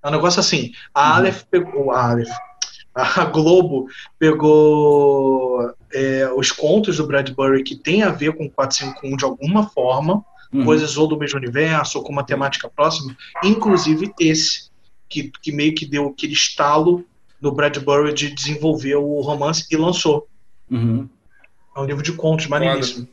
É um negócio assim. A Globo pegou os contos do Bradbury que tem a ver com 451 de alguma forma, coisas ou do mesmo universo, ou com uma temática próxima, inclusive esse, que meio que deu aquele estalo no Bradbury de desenvolver o romance e lançou. É um livro de contos maneiríssimo.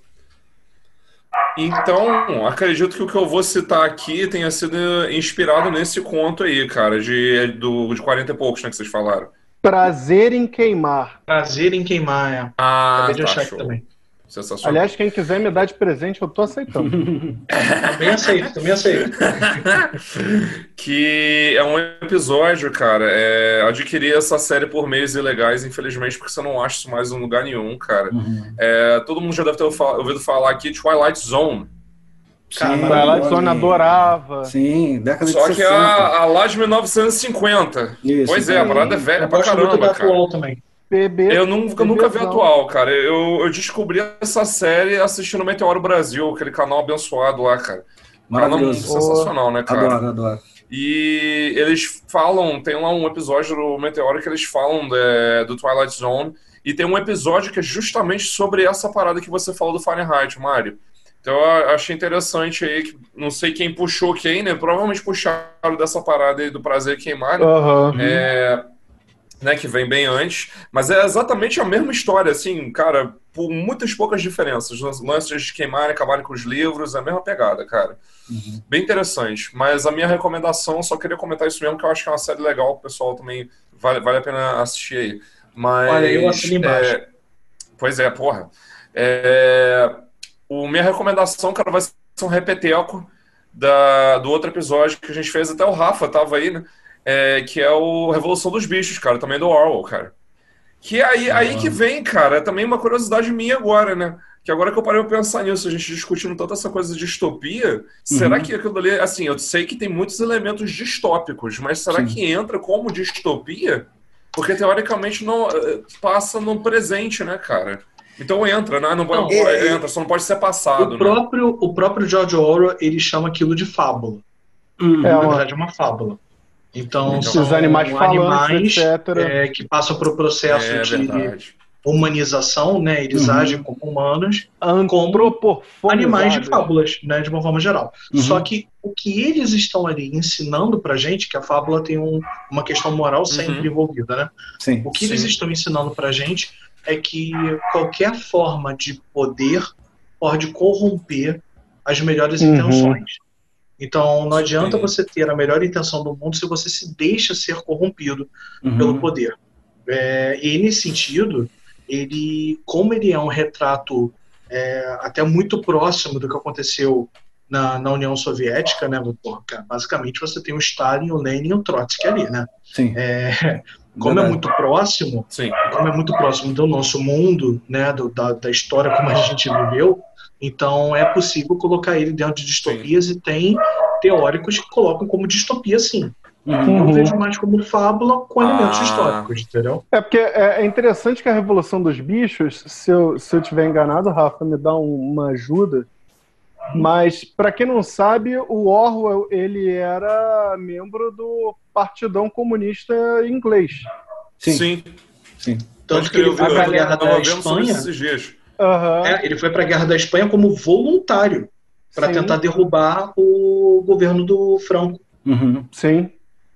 Então, acredito que o que eu vou citar aqui tenha sido inspirado nesse conto aí, cara, de 40 e poucos, né, que vocês falaram. Prazer em Queimar. Prazer em Queimar, Acabei de achar aqui também. Sensacional. Aliás, quem quiser me dar de presente, eu tô aceitando. Também aceito. Que é um episódio, cara. Adquirir essa série por meios ilegais, infelizmente, porque você não acha isso mais em lugar nenhum, cara. Todo mundo já deve ter ouvido falar aqui Twilight Zone. Twilight Zone adorava. Sim, década de 60. Só que a lá de 1950. Isso, pois a parada é velha pra caramba, cara. Atual também. Eu nunca vi atual, cara. Eu descobri essa série assistindo Meteoro Brasil, aquele canal abençoado lá, cara. Maravilhoso. Sensacional, né, cara? Adoro. E eles falam, tem lá um episódio do Meteoro que eles falam do Twilight Zone, e tem um episódio que é justamente sobre essa parada que você falou do Fahrenheit, Mário. Então eu achei interessante aí, que não sei quem puxou quem, né? Provavelmente puxaram dessa parada aí do Prazer Queimar, né, que vem bem antes, mas é exatamente a mesma história, assim, cara, por muitas poucas diferenças. Os lances de queimarem, acabarem com os livros, é a mesma pegada, cara. Bem interessante. Mas a minha recomendação, só queria comentar isso mesmo, que eu acho que é uma série legal, o pessoal também vale a pena assistir aí. Mas, olha, eu assino embaixo. Pois é, porra. Minha recomendação, cara, vai ser um repeteco do outro episódio que a gente fez, até o Rafa tava aí, né? Que é o Revolução dos Bichos, cara, também do Orwell, cara. Que aí que vem, cara, é também uma curiosidade minha agora, né? que agora que eu parei pra pensar nisso, a gente discutindo toda essa coisa de distopia, será que aquilo ali, assim, eu sei que tem muitos elementos distópicos, mas será que entra como distopia? Porque teoricamente não passa no presente, né, cara? Então entra, né? Entra, só não pode ser passado, o próprio George Orwell, ele chama aquilo de fábula. Na verdade, é uma fábula. Então são os animais animais etc. que passam por um processo de humanização, né? Eles agem como humanos, como animais de fábulas, né? De uma forma geral. Só que o que eles estão ali ensinando pra gente, que a fábula tem uma questão moral sempre envolvida, né? Sim, o que eles estão ensinando pra gente é que qualquer forma de poder pode corromper as melhores intenções. Então, não adianta você ter a melhor intenção do mundo se você se deixa ser corrompido pelo poder. E nesse sentido, como ele é um retrato até muito próximo do que aconteceu na União Soviética, né? Basicamente você tem o Stalin, o Lenin e o Trotsky ali, né? Sim. Como é muito próximo, do nosso mundo, né? Da história como a gente viveu, então é possível colocar ele dentro de distopias e tem teóricos que colocam como distopia, sim. Eu vejo mais como fábula com elementos históricos, entendeu? Porque é interessante que a Revolução dos Bichos, se eu tiver enganado, Rafa, me dá uma ajuda, mas para quem não sabe, o Orwell, ele era membro do Partidão Comunista Inglês. Sim. Tanto que ele foi para a Guerra da Espanha. Ele foi para a Guerra da Espanha como voluntário para tentar derrubar o governo do Franco. Sim.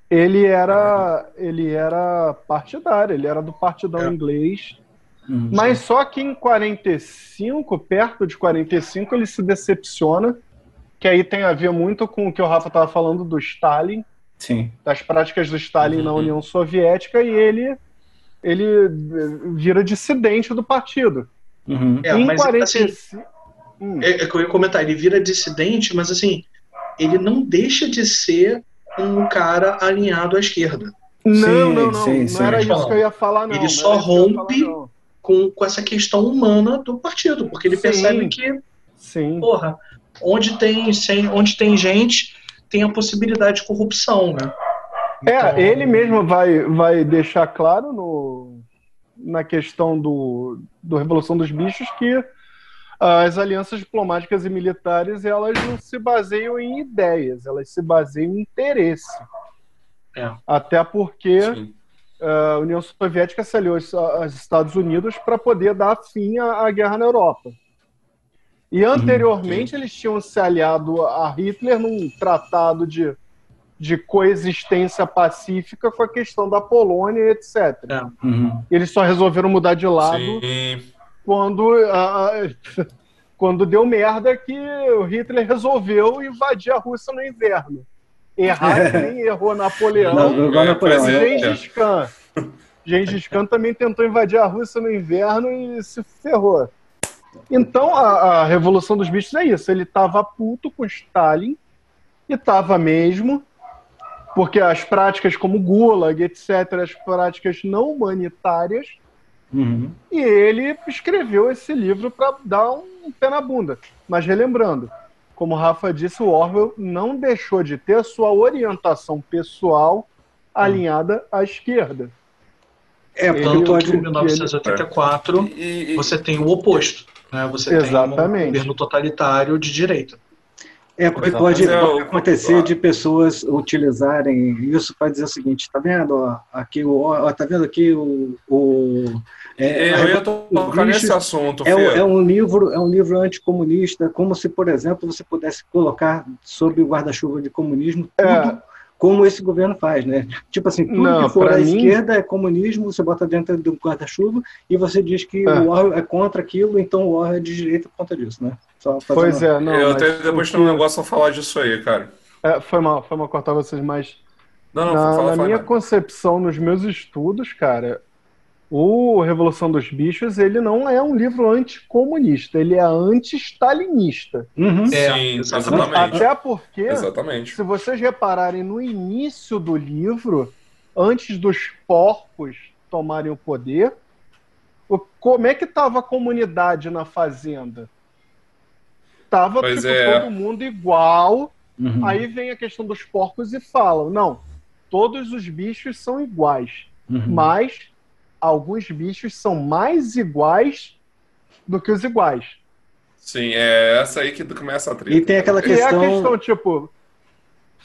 Ele era partidário, ele era do Partidão Inglês. Mas só que em 45, perto de 45, ele se decepciona, que aí tem a ver muito com o que o Rafa estava falando do Stalin, das práticas do Stalin na União Soviética, e ele vira dissidente do partido. Em mas 45... assim, que eu ia comentar, ele vira dissidente, mas assim, ele não deixa de ser um cara alinhado à esquerda. Não era isso que eu ia falar, não. Ele só rompe com essa questão humana do partido, porque ele percebe que, porra, onde tem gente, tem a possibilidade de corrupção, né? Então... ele mesmo vai deixar claro na questão do Revolução dos Bichos que as alianças diplomáticas e militares, elas não se baseiam em ideias, elas se baseiam em interesse. Até porque a União Soviética se aliou aos Estados Unidos para poder dar fim à guerra na Europa. E anteriormente eles tinham se aliado a Hitler num tratado de coexistência pacífica com a questão da Polônia, etc. Eles só resolveram mudar de lado quando deu merda que o Hitler resolveu invadir a Rússia no inverno. Errar que nem errou Napoleão. Gengis Khan também tentou invadir a Rússia no inverno e se ferrou. Então a Revolução dos Bichos é isso. Ele estava puto com Stalin, e estava mesmo, porque as práticas como Gulag, etc., as práticas não humanitárias, e ele escreveu esse livro para dar um pé na bunda. Mas relembrando, como o Rafa disse, o Orwell não deixou de ter a sua orientação pessoal alinhada à esquerda. Tanto que em 1984 você tem o oposto, né? Você tem um governo totalitário de direita. Porque pode acontecer de pessoas utilizarem isso para dizer o seguinte: tá vendo? Tá vendo aqui eu ia tocar nesse assunto, é um livro anticomunista, como se, por exemplo, você pudesse colocar sob o guarda-chuva de comunismo tudo como esse governo faz, né? Tipo assim, tudo que for à esquerda é comunismo, você bota dentro do guarda-chuva e você diz que o Orwell é contra aquilo, então o Orwell é de direita por conta disso, né? Eu até depois tem um negócio a falar disso aí, cara. Foi mal cortar vocês, mas na minha concepção, nos meus estudos, cara, o Revolução dos Bichos, ele não é um livro anticomunista, ele é anti-stalinista. Sim, exatamente. Até porque, se vocês repararem no início do livro, antes dos porcos tomarem o poder, Como é que estava a comunidade na fazenda? Tava Pois tipo, é. todo mundo igual. Uhum. Aí vem a questão dos porcos e falam, não, todos os bichos são iguais, mas alguns bichos são mais iguais do que os iguais. Sim, é essa aí que começa a treta. E tem aquela Que é a questão... questão, tipo,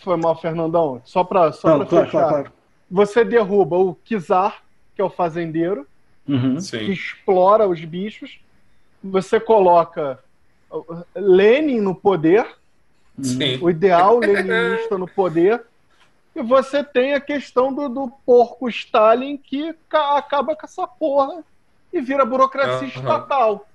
foi mal, Fernandão, só pra Não, fechar. claro. Você derruba o Kizar, que é o fazendeiro, que Sim. explora os bichos. Você coloca Lenin no poder, Sim. o ideal leninista no poder, e você tem a questão do porco Stalin que acaba com essa porra e vira burocracia estatal.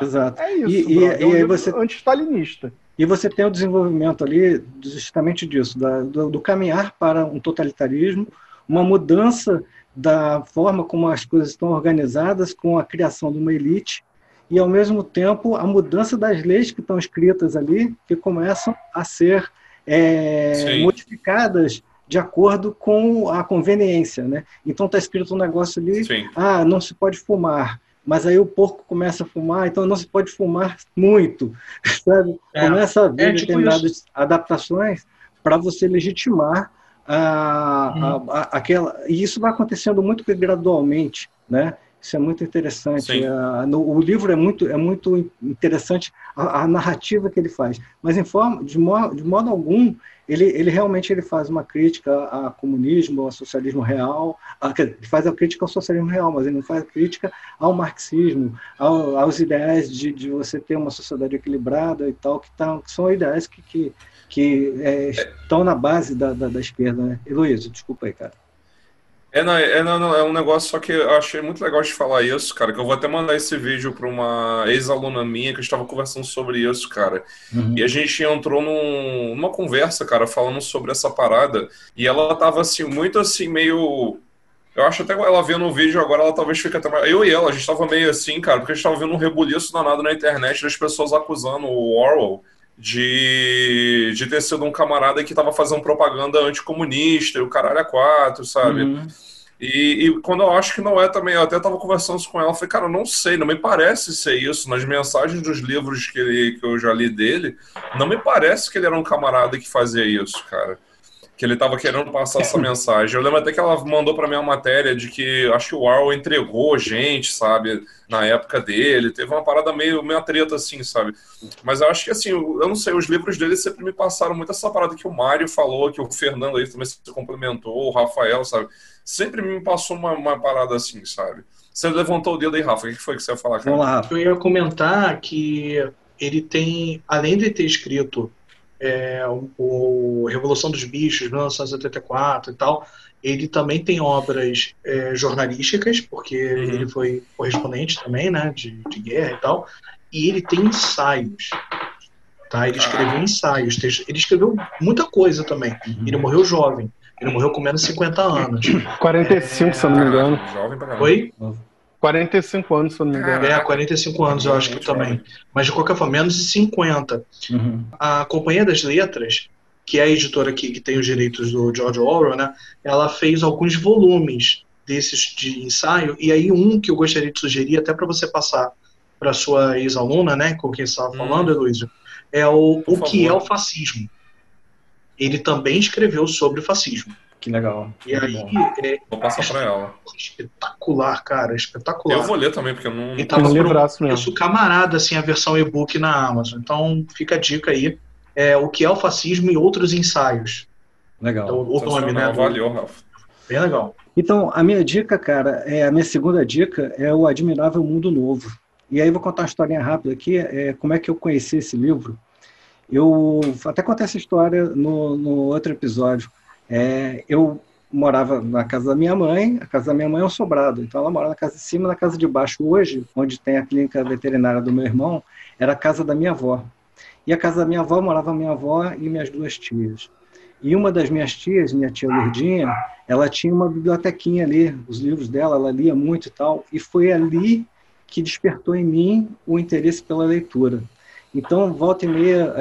Exato. É isso, E brother. É um aí livro você... anti-stalinista. E você tem o desenvolvimento ali justamente disso, do caminhar para um totalitarismo, uma mudança da forma como as coisas estão organizadas, com a criação de uma elite, e, ao mesmo tempo, a mudança das leis que estão escritas ali, que começam a ser modificadas de acordo com a conveniência, né? Então está escrito um negócio ali, não se pode fumar, mas aí o porco começa a fumar, então não se pode fumar muito, sabe? Começa a haver determinadas adaptações para você legitimar aquela... E isso vai acontecendo muito gradualmente, né? Isso é muito interessante. O livro é muito interessante, a narrativa que ele faz. Mas, de modo algum, ele realmente faz uma crítica ao comunismo, ao socialismo real. Ele faz a crítica ao socialismo real, mas ele não faz a crítica ao marxismo, aos ideais de você ter uma sociedade equilibrada e tal, que são ideais que estão na base da esquerda, né? Heloísa, desculpa aí, cara. É um negócio só que eu achei muito legal de falar isso, cara, que eu vou até mandar esse vídeo para uma ex-aluna minha que estava conversando sobre isso, cara. E a gente entrou numa conversa, cara, falando sobre essa parada, e ela tava assim, muito assim, meio... Eu acho até ela vendo o vídeo agora, ela talvez fique até mais... Eu e ela, a gente tava meio assim, cara, porque a gente tava vendo um rebuliço danado na internet das pessoas acusando o Orwell de ter sido um camarada que tava fazendo propaganda anticomunista e o caralho a quatro, sabe? E quando eu acho que não é também, eu até tava conversando com ela, falei, cara, não sei, não me parece ser isso. Nas mensagens dos livros que eu já li dele, não me parece que ele era um camarada que fazia isso, cara. Que ele tava querendo passar essa mensagem. Eu lembro até que ela mandou pra mim uma matéria de que acho que o Orwell entregou gente, sabe, na época dele. Teve uma parada meio treta assim, sabe. Mas eu acho que assim, eu não sei, os livros dele sempre me passaram muito essa parada que o Mário falou, que o Fernando aí também se complementou, o Rafael, sabe. Sempre me passou uma parada assim, sabe. Você levantou o dedo aí, Rafa, o que foi que você ia falar, cara? Vamos lá, Rafa. Eu ia comentar que ele tem, além de ter escrito o Revolução dos Bichos, 1984 e tal, ele também tem obras jornalísticas, porque ele foi correspondente também, né, de guerra e tal, e ele tem ensaios, tá? Ele escreveu ensaios, ele escreveu muita coisa também. Ele morreu jovem, ele morreu com menos de 50 anos. 45, se eu não me engano. Jovem pra caramba. Oi? 45 anos, se eu não me engano. 45 anos, eu acho que também. Mas de qualquer forma, menos de 50. A Companhia das Letras, que é a editora que tem os direitos do George Orwell, né? Ela fez alguns volumes desses de ensaio, e aí um que eu gostaria de sugerir, até para você passar para sua ex-aluna, né? Com quem você estava falando, Heloísio, é o que é o fascismo. Ele também escreveu sobre o fascismo. Que legal. E aí, vou passar pra ela. Espetacular, cara, espetacular. Eu vou ler também, porque eu não... E tava um por livraço um preço camarada, assim, a versão e-book na Amazon. Então, fica a dica aí. O que é o fascismo e outros ensaios. Legal. Então, o nome, né? Valeu, Rafa. Bem legal. Então, a minha dica, cara, a minha segunda dica é o Admirável Mundo Novo. E aí eu vou contar uma historinha rápida aqui, como é que eu conheci esse livro. Eu até contei essa história no outro episódio. Eu morava na casa da minha mãe, a casa da minha mãe é um sobrado, então ela mora na casa de cima, na casa de baixo hoje, onde tem a clínica veterinária do meu irmão, era a casa da minha avó. E a casa da minha avó morava minha avó e minhas duas tias. E uma das minhas tias, minha tia Lourdinha, ela tinha uma bibliotequinha ali, os livros dela, ela lia muito e tal, e foi ali que despertou em mim o interesse pela leitura. Então, volta e meia,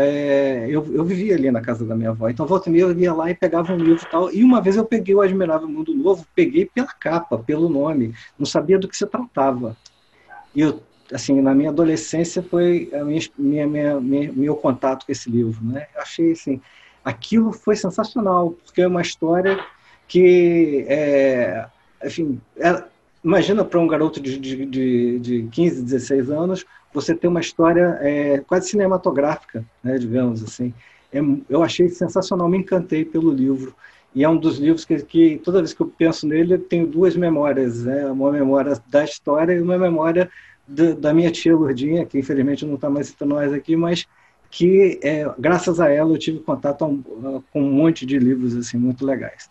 eu vivia ali na casa da minha avó, então volta e meia eu ia lá e pegava um livro e tal, e uma vez eu peguei o Admirável Mundo Novo, peguei pela capa, pelo nome, não sabia do que se tratava, E eu, assim, na minha adolescência foi meu contato com esse livro, né? Eu achei, assim, aquilo foi sensacional, porque é uma história que, enfim, imagina para um garoto de 15, 16 anos, você ter uma história quase cinematográfica, né, digamos assim. Eu achei sensacional, me encantei pelo livro. E é um dos livros que toda vez que eu penso nele, eu tenho duas memórias, né? Uma memória da história e uma memória da minha tia Lourdinha, que infelizmente não está mais entre nós aqui, mas que, graças a ela, eu tive contato com um monte de livros assim, muito legais.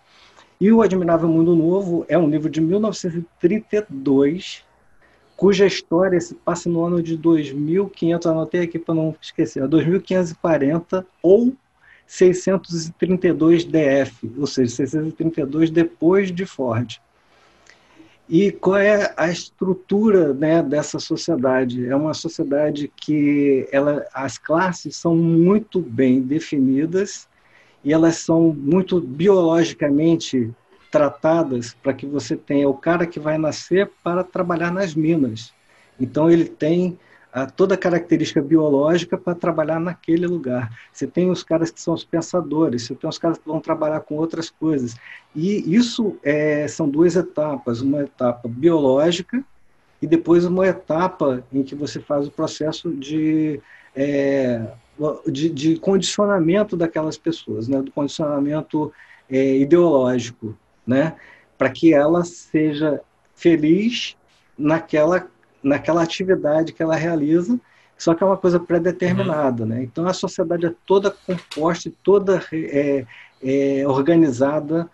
E O Admirável Mundo Novo é um livro de 1932, cuja história se passa no ano de 2500, anotei aqui para não esquecer, 2540 ou 632 DF, ou seja, 632 depois de Ford. E qual é a estrutura, né, dessa sociedade? É uma sociedade que as classes são muito bem definidas e elas são muito biologicamente tratadas para que você tenha o cara que vai nascer para trabalhar nas minas. Então, ele tem toda a característica biológica para trabalhar naquele lugar. Você tem os caras que são os pensadores, você tem os caras que vão trabalhar com outras coisas. E isso são duas etapas, uma etapa biológica e depois uma etapa em que você faz o processo de condicionamento daquelas pessoas, né? Do condicionamento ideológico, né? Para que ela seja feliz naquela atividade que ela realiza, só que é uma coisa pré-determinada, né? Então a sociedade é toda composta e toda organizada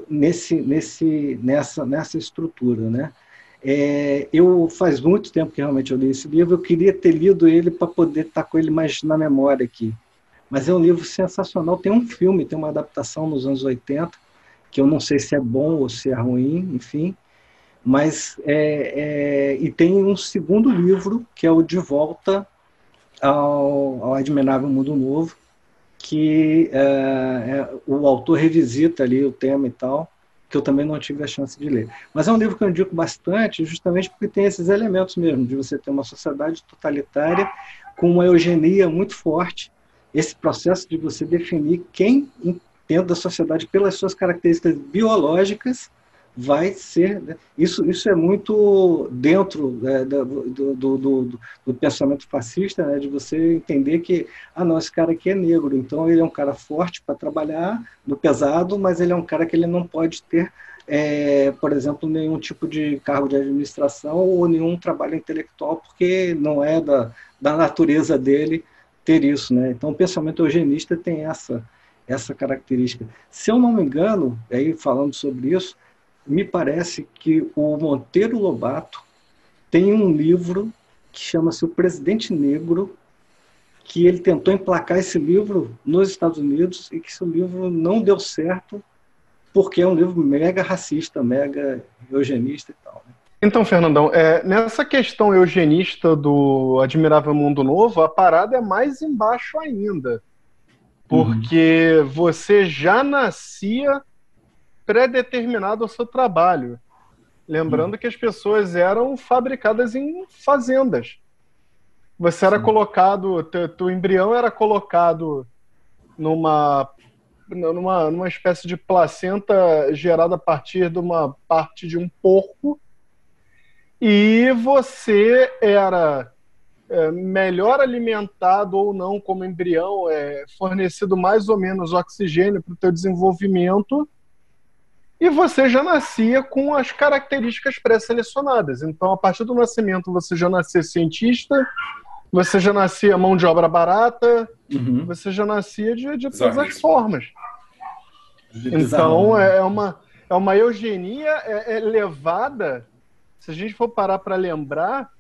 nessa estrutura, né? Faz muito tempo que realmente eu li esse livro, eu queria ter lido ele para poder estar com ele mais na memória aqui. Mas é um livro sensacional, tem um filme, tem uma adaptação nos anos 80, que eu não sei se é bom ou se é ruim, enfim, mas e tem um segundo livro, que é o De Volta ao Admirável Mundo Novo, que o autor revisita ali o tema e tal, que eu também não tive a chance de ler. Mas é um livro que eu indico bastante, justamente porque tem esses elementos mesmo, de você ter uma sociedade totalitária com uma eugenia muito forte, esse processo de você definir quem, dentro da sociedade, pelas suas características biológicas, vai ser... Isso é muito dentro do pensamento fascista, né, de você entender que, não, esse cara aqui é negro, então ele é um cara forte para trabalhar no pesado, mas ele é um cara que ele não pode ter, por exemplo, nenhum tipo de cargo de administração ou nenhum trabalho intelectual, porque não é da natureza dele ter isso, né? Então o pensamento eugenista tem essa característica. Se eu não me engano, aí falando sobre isso, me parece que o Monteiro Lobato tem um livro que chama-se O Presidente Negro, que ele tentou emplacar esse livro nos Estados Unidos e que esse livro não deu certo porque é um livro mega racista, mega eugenista e tal, né? Então, Fernandão, nessa questão eugenista do Admirável Mundo Novo, a parada é mais embaixo ainda, porque você já nascia pré-determinado ao seu trabalho. Lembrando que as pessoas eram fabricadas em fazendas. Você era colocado, teu embrião era colocado numa espécie de placenta gerada a partir de uma parte de um porco, e você era melhor alimentado ou não como embrião, fornecido mais ou menos oxigênio para o teu desenvolvimento, e você já nascia com as características pré-selecionadas. Então, a partir do nascimento, você já nascia cientista, você já nascia mão de obra barata, você já nascia de todas as formas. Então, é uma eugenia levada, se a gente for parar para lembrar,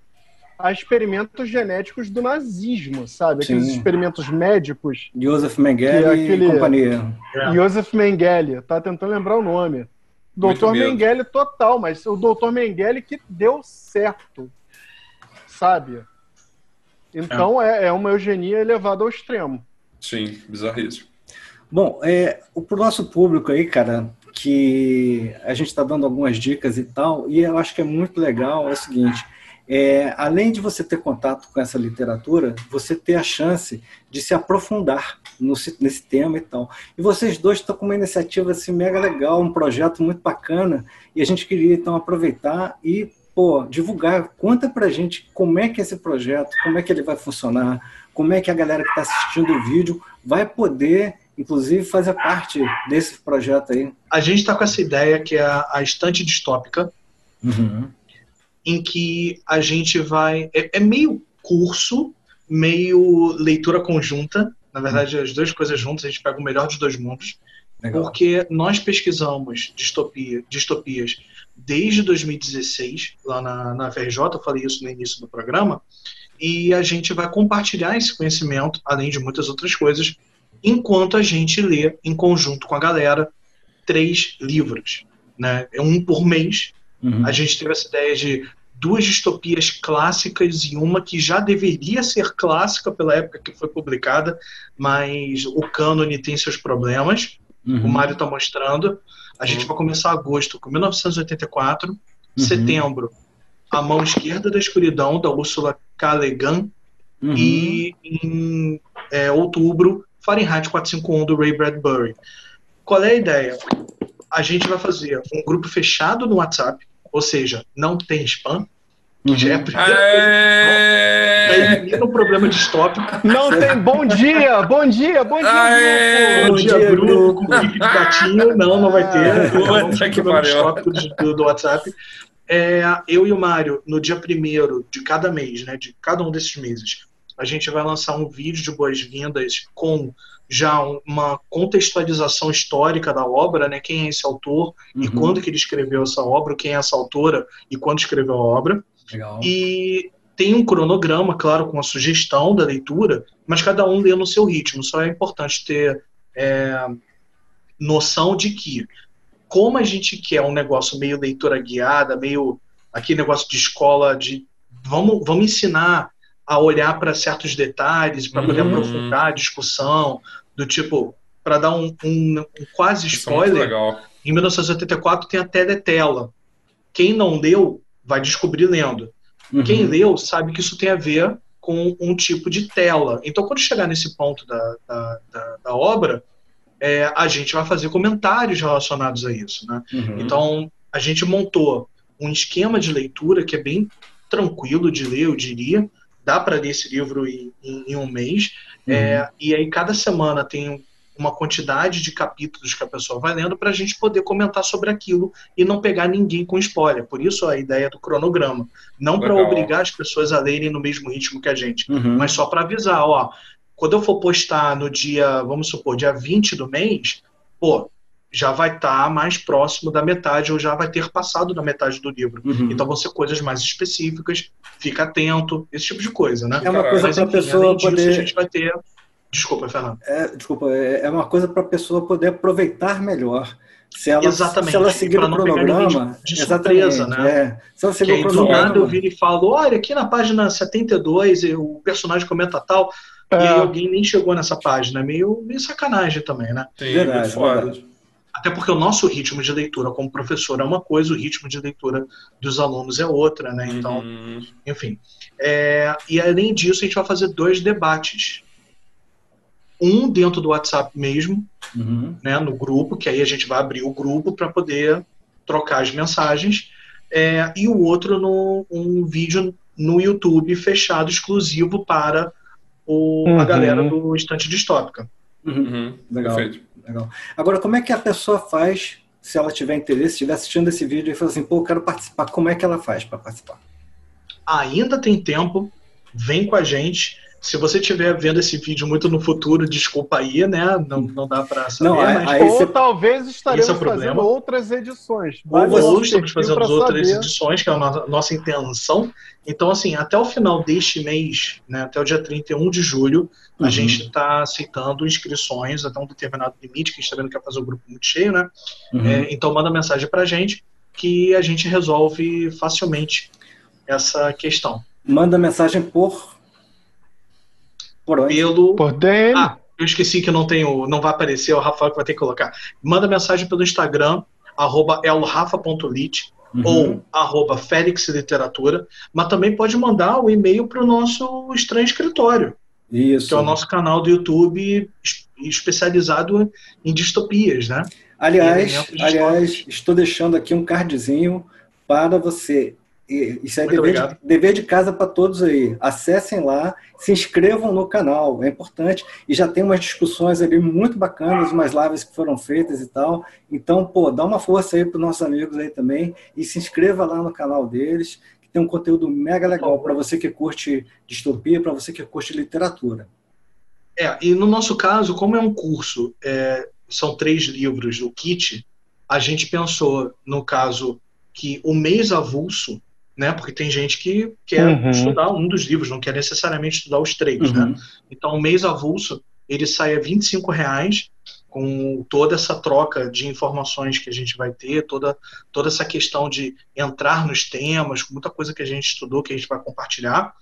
a experimentos genéticos do nazismo, sabe? Aqueles experimentos médicos. Joseph Mengele e companhia. Joseph Mengele, tá tentando lembrar o nome. Doutor Mengele total, mas o Doutor Mengele que deu certo, sabe? Então é uma eugenia elevada ao extremo. Sim, bizarríssimo. Bom, pro nosso público aí, cara, que a gente está dando algumas dicas e tal, e eu acho que é muito legal, é o seguinte, além de você ter contato com essa literatura, você ter a chance de se aprofundar nesse tema e tal. E vocês dois estão com uma iniciativa assim, mega legal, um projeto muito bacana, e a gente queria então aproveitar e divulgar. Conta pra gente como é que é esse projeto, como é que ele vai funcionar, como é que a galera que está assistindo o vídeo vai poder, inclusive, fazer parte desse projeto aí. A gente está com essa ideia que é a estante distópica, em que a gente vai... É meio curso, meio leitura conjunta. Na verdade, as duas coisas juntas, a gente pega o melhor dos dois mundos. Legal. Porque nós pesquisamos distopias desde 2016, lá na FRJ, eu falei isso no início do programa, e a gente vai compartilhar esse conhecimento, além de muitas outras coisas, enquanto a gente lê, em conjunto com a galera, 3 livros, né? Um por mês. A gente teve essa ideia de 2 distopias clássicas e uma que já deveria ser clássica pela época que foi publicada, mas o cânone tem seus problemas. O Mário está mostrando. A gente vai começar agosto com 1984, setembro, A Mão Esquerda da Escuridão, da Ursula K. Le Guin, e em outubro, Fahrenheit 451, do Ray Bradbury. Qual é a ideia? A gente vai fazer um grupo fechado no WhatsApp, ou seja, não tem spam, que já é a primeira coisa. Elimina o problema distópico. Não tem bom dia, bom dia, grupo, com pique de gatinho. Não vai ter. Vamos ter problema distópico do WhatsApp. Eu e o Mário, no dia 1º de cada mês, né, de cada um desses meses, a gente vai lançar um vídeo de boas-vindas com já uma contextualização histórica da obra, né, quem é esse autor e quando que ele escreveu essa obra, quem é essa autora e quando escreveu a obra. Legal. E tem um cronograma, claro, com a sugestão da leitura, mas cada um lê no seu ritmo. Só é importante ter noção de que, como a gente quer um negócio meio leitura guiada, meio aquele negócio de escola, de vamos ensinar a olhar para certos detalhes, para poder aprofundar a discussão, do tipo, para dar um quase spoiler, em 1984 tem a teletela. Quem não leu vai descobrir lendo. Quem leu sabe que isso tem a ver com um tipo de tela. Então, quando chegar nesse ponto da obra, a gente vai fazer comentários relacionados a isso, né? Então, a gente montou um esquema de leitura que é bem tranquilo de ler, eu diria. Dá para ler esse livro em um mês. E aí, cada semana tem uma quantidade de capítulos que a pessoa vai lendo para a gente poder comentar sobre aquilo e não pegar ninguém com spoiler. Por isso a ideia do cronograma. Não para obrigar as pessoas a lerem no mesmo ritmo que a gente, mas só para avisar, quando eu for postar no dia, vamos supor, dia 20 do mês, já vai estar mais próximo da metade ou já vai ter passado da metade do livro. Então vão ser coisas mais específicas, fica atento, esse tipo de coisa, né? É uma coisa para a pessoa poder... a gente vai ter... Desculpa, Fernando. É uma coisa para a pessoa poder aproveitar melhor. Se ela seguir o não cronograma, de surpresa, né? Se ela seguir o cronograma, do nada eu viro e falo, olha, aqui na página 72 o personagem comenta tal, e aí alguém nem chegou nessa página. Meio sacanagem também, né? Sim, verdade. Até porque o nosso ritmo de leitura como professor é uma coisa, o ritmo de leitura dos alunos é outra, né? Então, enfim. E além disso, a gente vai fazer 2 debates. Um dentro do WhatsApp mesmo, né, no grupo, que aí a gente vai abrir o grupo para poder trocar as mensagens, e o outro um vídeo no YouTube fechado, exclusivo para a galera do Estante Distópica. Legal. Legal. Agora, como é que a pessoa faz, se ela tiver interesse, estiver assistindo esse vídeo e falar assim, eu quero participar, como é que ela faz para participar? Ainda tem tempo, vem com a gente. Se você estiver vendo esse vídeo muito no futuro, desculpa aí, né? Não dá para saber. Ou talvez estaremos fazendo outras edições. Ou estamos fazendo outras edições, que é a nossa intenção. Então, assim, até o final deste mês, né, até o dia 31 de julho, a gente está aceitando inscrições até um determinado limite, que a gente está vendo que vai fazer o grupo muito cheio, né? Então, manda mensagem para a gente, que a gente resolve facilmente essa questão. Manda mensagem por DM. Eu esqueci que não vai aparecer, o Rafael que vai ter que colocar. Manda mensagem pelo Instagram, @elrafa.lit, ou @Felix Literatura, mas também pode mandar o e-mail para o nosso Estranho Escritório, Isso. que é o nosso canal do YouTube especializado em distopias, né? Aliás, estou deixando aqui um cardzinho para você. Isso é dever de casa para todos aí. Acessem lá, se inscrevam no canal, é importante. E já tem umas discussões ali muito bacanas, umas lives que foram feitas e tal. Então, dá uma força aí para os nossos amigos aí também e se inscreva lá no canal deles, que tem um conteúdo mega legal para você que curte distopia, para você que curte literatura. E no nosso caso, como é um curso, são 3 livros do kit, a gente pensou, no caso, que o mês avulso, né? Porque tem gente que quer estudar um dos livros, não quer necessariamente estudar os 3, né? Então, o mês avulso, ele sai a R$25, com toda essa troca de informações que a gente vai ter, toda essa questão de entrar nos temas, muita coisa que a gente estudou, que a gente vai compartilhar.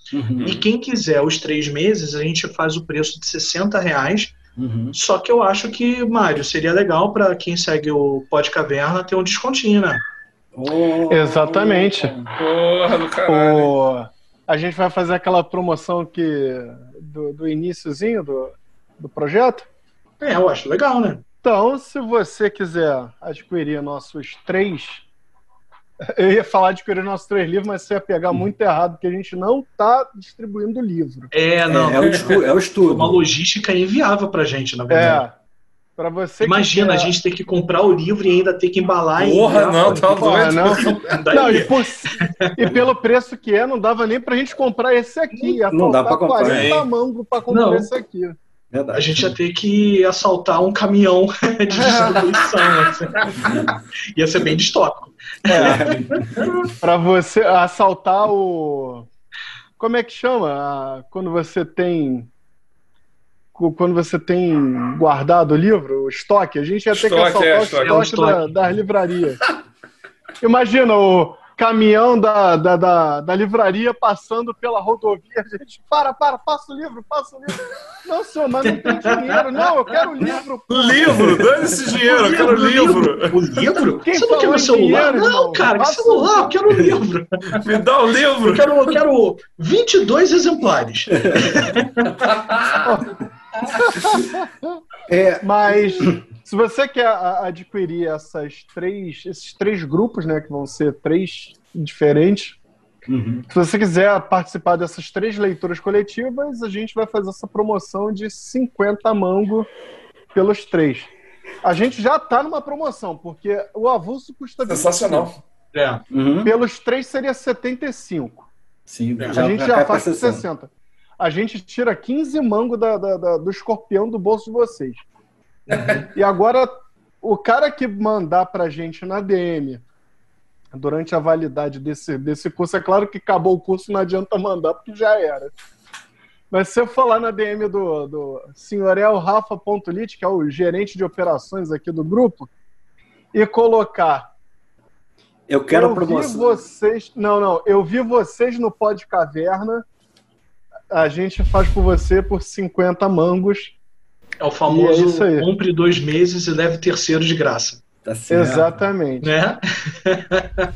E quem quiser os 3 meses, a gente faz o preço de R$60. Só que eu acho que, Mário, seria legal para quem segue o Podcaverna ter um descontinho, né? Exatamente. Porra do caralho. A gente vai fazer aquela promoção do iniciozinho do projeto. Eu acho legal, né? Então, se você quiser adquirir nossos 3... Eu ia falar de adquirir nossos 3 livros, mas você ia pegar muito errado, porque a gente não está distribuindo livro. É o estudo. Uma logística inviável pra gente, na verdade. Pra você Imagina, a gente ter que comprar o livro e ainda ter que embalar Porra, não, tá doido. E pelo preço que não dava nem pra gente comprar esse aqui. Não dá pra comprar. 40 mangos pra comprar esse aqui. Verdade. A gente ia ter que assaltar um caminhão de distribuição. Assim. Ia ser bem distópico. Pra você assaltar o... Como é que chama? Quando você tem guardado o livro, o estoque, a gente ia ter que assaltar o estoque das livrarias. Imagina o caminhão da livraria passando pela rodovia, a gente, passa o livro. Não, senhor, mas não tem dinheiro. Não, eu quero o livro. Livro? Dane esse dinheiro, eu quero o livro. O livro? Quem você não quer o celular? Dinheiro, não, cara, que celular? Eu quero o livro. Me dá o livro. Eu quero 22 exemplares. Mas se você quer adquirir esses 3 grupos, né, que vão ser 3 diferentes, se você quiser participar dessas 3 leituras coletivas, a gente vai fazer essa promoção de 50 mango pelos 3. A gente já está numa promoção, porque o avulso custa 25. Sensacional. Pelos 3 seria 75. Sim, a gente já faz 60. A gente tira 15 mangos do escorpião do bolso de vocês. E agora, o cara que mandar pra gente na DM durante a validade desse curso, é claro que acabou o curso, não adianta mandar, porque já era. Mas se eu falar na DM do senhorel Rafa.lit, que é o gerente de operações aqui do grupo, e colocar... Eu quero a promoção. Eu vi vocês no Podcaverna, a gente faz por você por 50 mangos. É o famoso compre 2 meses e leve terceiro de graça. Tá certo. Exatamente. Né?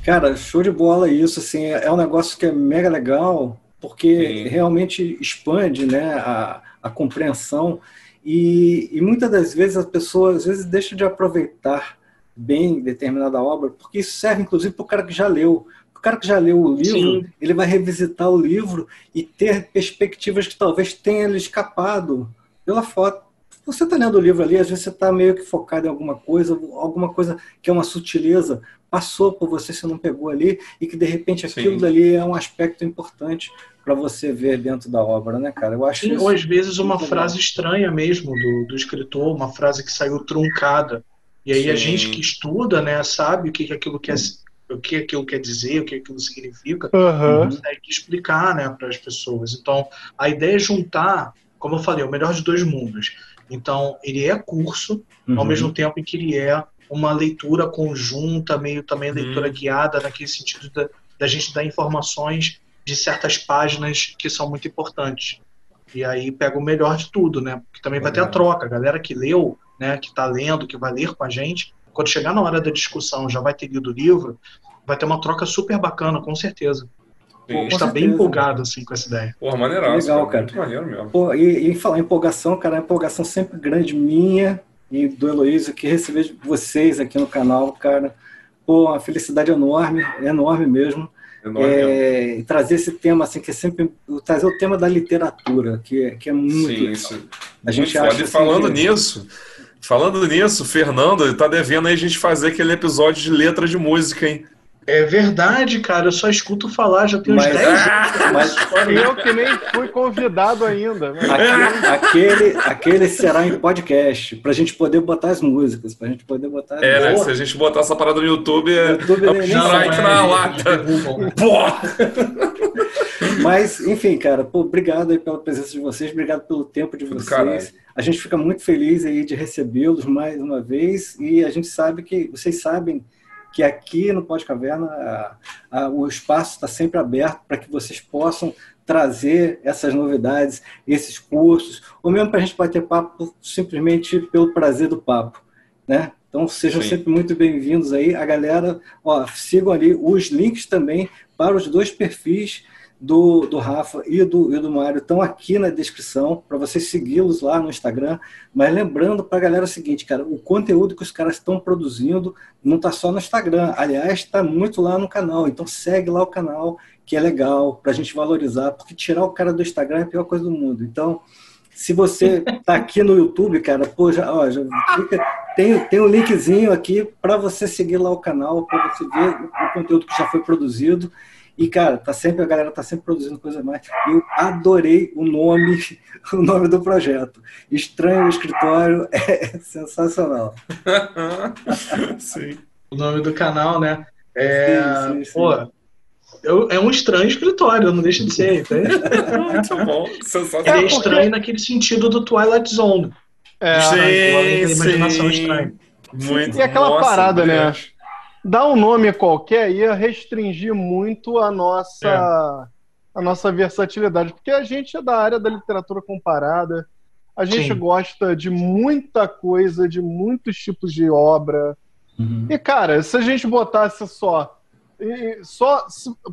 Cara, show de bola isso. Assim, é um negócio que é mega legal, porque realmente expande, né, a compreensão. E muitas das vezes a pessoa às vezes deixa de aproveitar bem determinada obra, porque isso serve inclusive para o cara que já leu. O cara que já leu o livro, ele vai revisitar o livro e ter perspectivas que talvez tenha lhe escapado pela foto. Você está lendo o livro ali, às vezes você está meio que focado em alguma coisa que é uma sutileza, passou por você, você não pegou ali, e que de repente aquilo dali é um aspecto importante para você ver dentro da obra, né, cara? Eu acho isso. Ou às vezes uma frase estranha mesmo do escritor, uma frase que saiu truncada. E aí a gente que estuda, né, sabe o que aquilo quer dizer, o que aquilo significa, consegue explicar, né, para as pessoas. Então, a ideia é juntar, como eu falei, o melhor de 2 mundos. Então, ele é curso, ao mesmo tempo em que ele é uma leitura conjunta, meio também leitura guiada, naquele sentido da gente dar informações de certas páginas que são muito importantes. E aí pega o melhor de tudo, né? Porque também vai ter a troca. A galera que leu, né, que está lendo, que vai ler com a gente, quando chegar na hora da discussão, já vai ter lido o livro, vai ter uma troca super bacana, com certeza. Sim. A gente tá bem empolgado, assim, com essa ideia. Porra, maneiraço. Legal, cara. Muito maneiro mesmo. Pô, e falar em empolgação, cara, a empolgação sempre grande minha e do Heloísio, que receber vocês aqui no canal, cara. Pô, uma felicidade enorme, enorme mesmo. E trazer esse tema, assim, que é sempre... Trazer o tema da literatura, que é muito legal. Sim. A gente muito acha, e falando nisso, Fernando, tá devendo aí a gente fazer aquele episódio de letra de música, hein? É verdade, cara. Eu só escuto falar, já tem uns 10 anos. Mas eu que nem fui convidado ainda. Aquele será em podcast, pra gente poder botar as músicas, pra gente poder botar... né? Se a gente botar essa parada no YouTube, strike na lata. Porra! Mas, enfim, cara, pô, obrigado aí pela presença de vocês, obrigado pelo tempo de vocês. Caralho. A gente fica muito feliz aí de recebê-los mais uma vez e a gente sabe que, vocês sabem que aqui no Podcaverna o espaço está sempre aberto para que vocês possam trazer essas novidades, esses cursos, ou mesmo para a gente bater papo simplesmente pelo prazer do papo, né? Então sejam sempre muito bem-vindos aí. A galera, sigam ali os links também para os dois perfis do Rafa e do Mário estão aqui na descrição para vocês segui-los lá no Instagram, mas lembrando para a galera o seguinte, cara, o conteúdo que os caras estão produzindo não está só no Instagram, aliás, está muito lá no canal, então segue lá o canal, que é legal, para a gente valorizar, porque tirar o cara do Instagram é a pior coisa do mundo. Então, se você está aqui no YouTube, cara, pô, já clica, tem um linkzinho aqui para você seguir lá o canal, para você ver o conteúdo que já foi produzido. E, cara, a galera tá sempre produzindo coisa mais. Eu adorei o nome do projeto. Estranho no Escritório é sensacional. Sim. O nome do canal, né? Sim. Pô, é um estranho escritório, não deixa de ser. Muito bom. Sensacional. Ele é estranho naquele sentido do Twilight Zone. Sim. Imaginação estranha. Muito. E aquela parada, né? Dar um nome qualquer ia restringir muito a nossa versatilidade, porque a gente é da área da literatura comparada, a gente gosta de muita coisa, de muitos tipos de obra. E, cara, se a gente botasse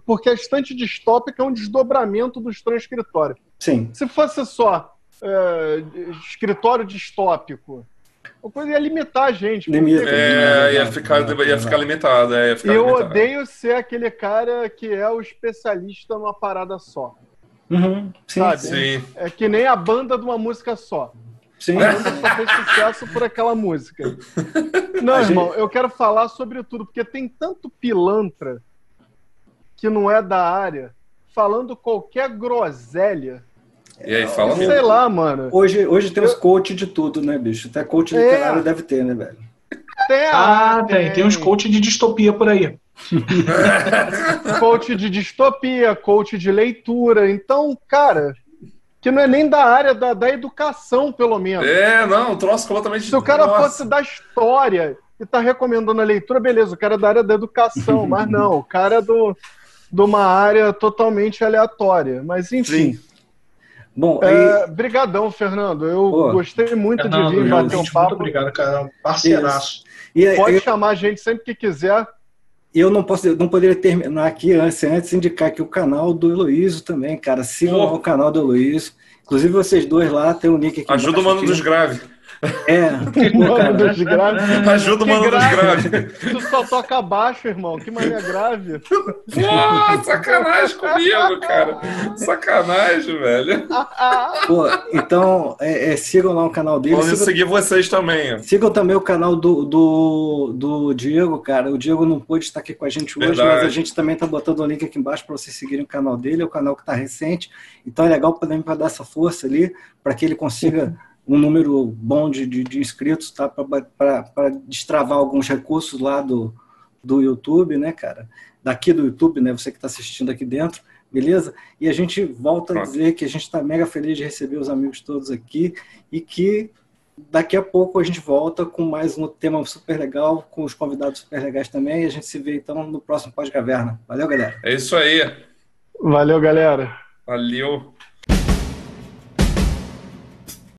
porque a estante distópica é um desdobramento do estranho escritório. Sim. Se fosse só escritório distópico, a coisa ia limitar a gente. Ia ficar limitado. Eu odeio ser aquele cara que é o especialista numa parada só. Sabe? Sim. É que nem a banda de uma música só. Sim. A banda só fez sucesso por aquela música. Não, irmão, eu quero falar sobre tudo, porque tem tanto pilantra que não é da área, falando qualquer groselha. E aí, fala sei lá, mano. Hoje temos coach de tudo, né, bicho? Até coach literário deve ter, né, velho? Tem uns coach de distopia por aí. Coach de distopia, coach de leitura. Então, cara, que não é nem da área da educação, pelo menos. Um troço completamente... Se o cara fosse da história e tá recomendando a leitura, beleza, o cara é da área da educação, mas não, o cara é de uma área totalmente aleatória. Mas, enfim... Sim. Bom, brigadão, Fernando. Eu gostei muito de vir bater um papo. Muito obrigado, cara. Parceiraço. Pode chamar a gente sempre que quiser. Eu não poderia terminar aqui antes de indicar aqui o canal do Heloísio também, cara. Sigam o canal do Heloísio. Inclusive vocês dois lá, tem um link aqui. Ajuda o Mano dos Graves. Ajuda o Mano dos Graves. Tu só toca baixo, irmão. Que maneira grave. Pô, sacanagem comigo, cara. Sacanagem, velho. Pô, então, sigam lá o canal dele. Vamos seguir vocês também. Sigam também o canal do Diego, cara. O Diego não pôde estar aqui com a gente hoje, mas a gente também tá botando o link aqui embaixo para vocês seguirem o canal dele. É o canal que tá recente. Então é legal para dar essa força ali, para que ele consiga um número bom de inscritos, tá? Para destravar alguns recursos lá do YouTube, né, cara? Daqui do YouTube, né? Você que está assistindo aqui dentro, beleza? E a gente volta a dizer que a gente está mega feliz de receber os amigos todos aqui e que daqui a pouco a gente volta com mais um tema super legal, com os convidados super legais também, e a gente se vê então no próximo Podcaverna. Valeu, galera. É isso aí. Valeu, galera. Valeu.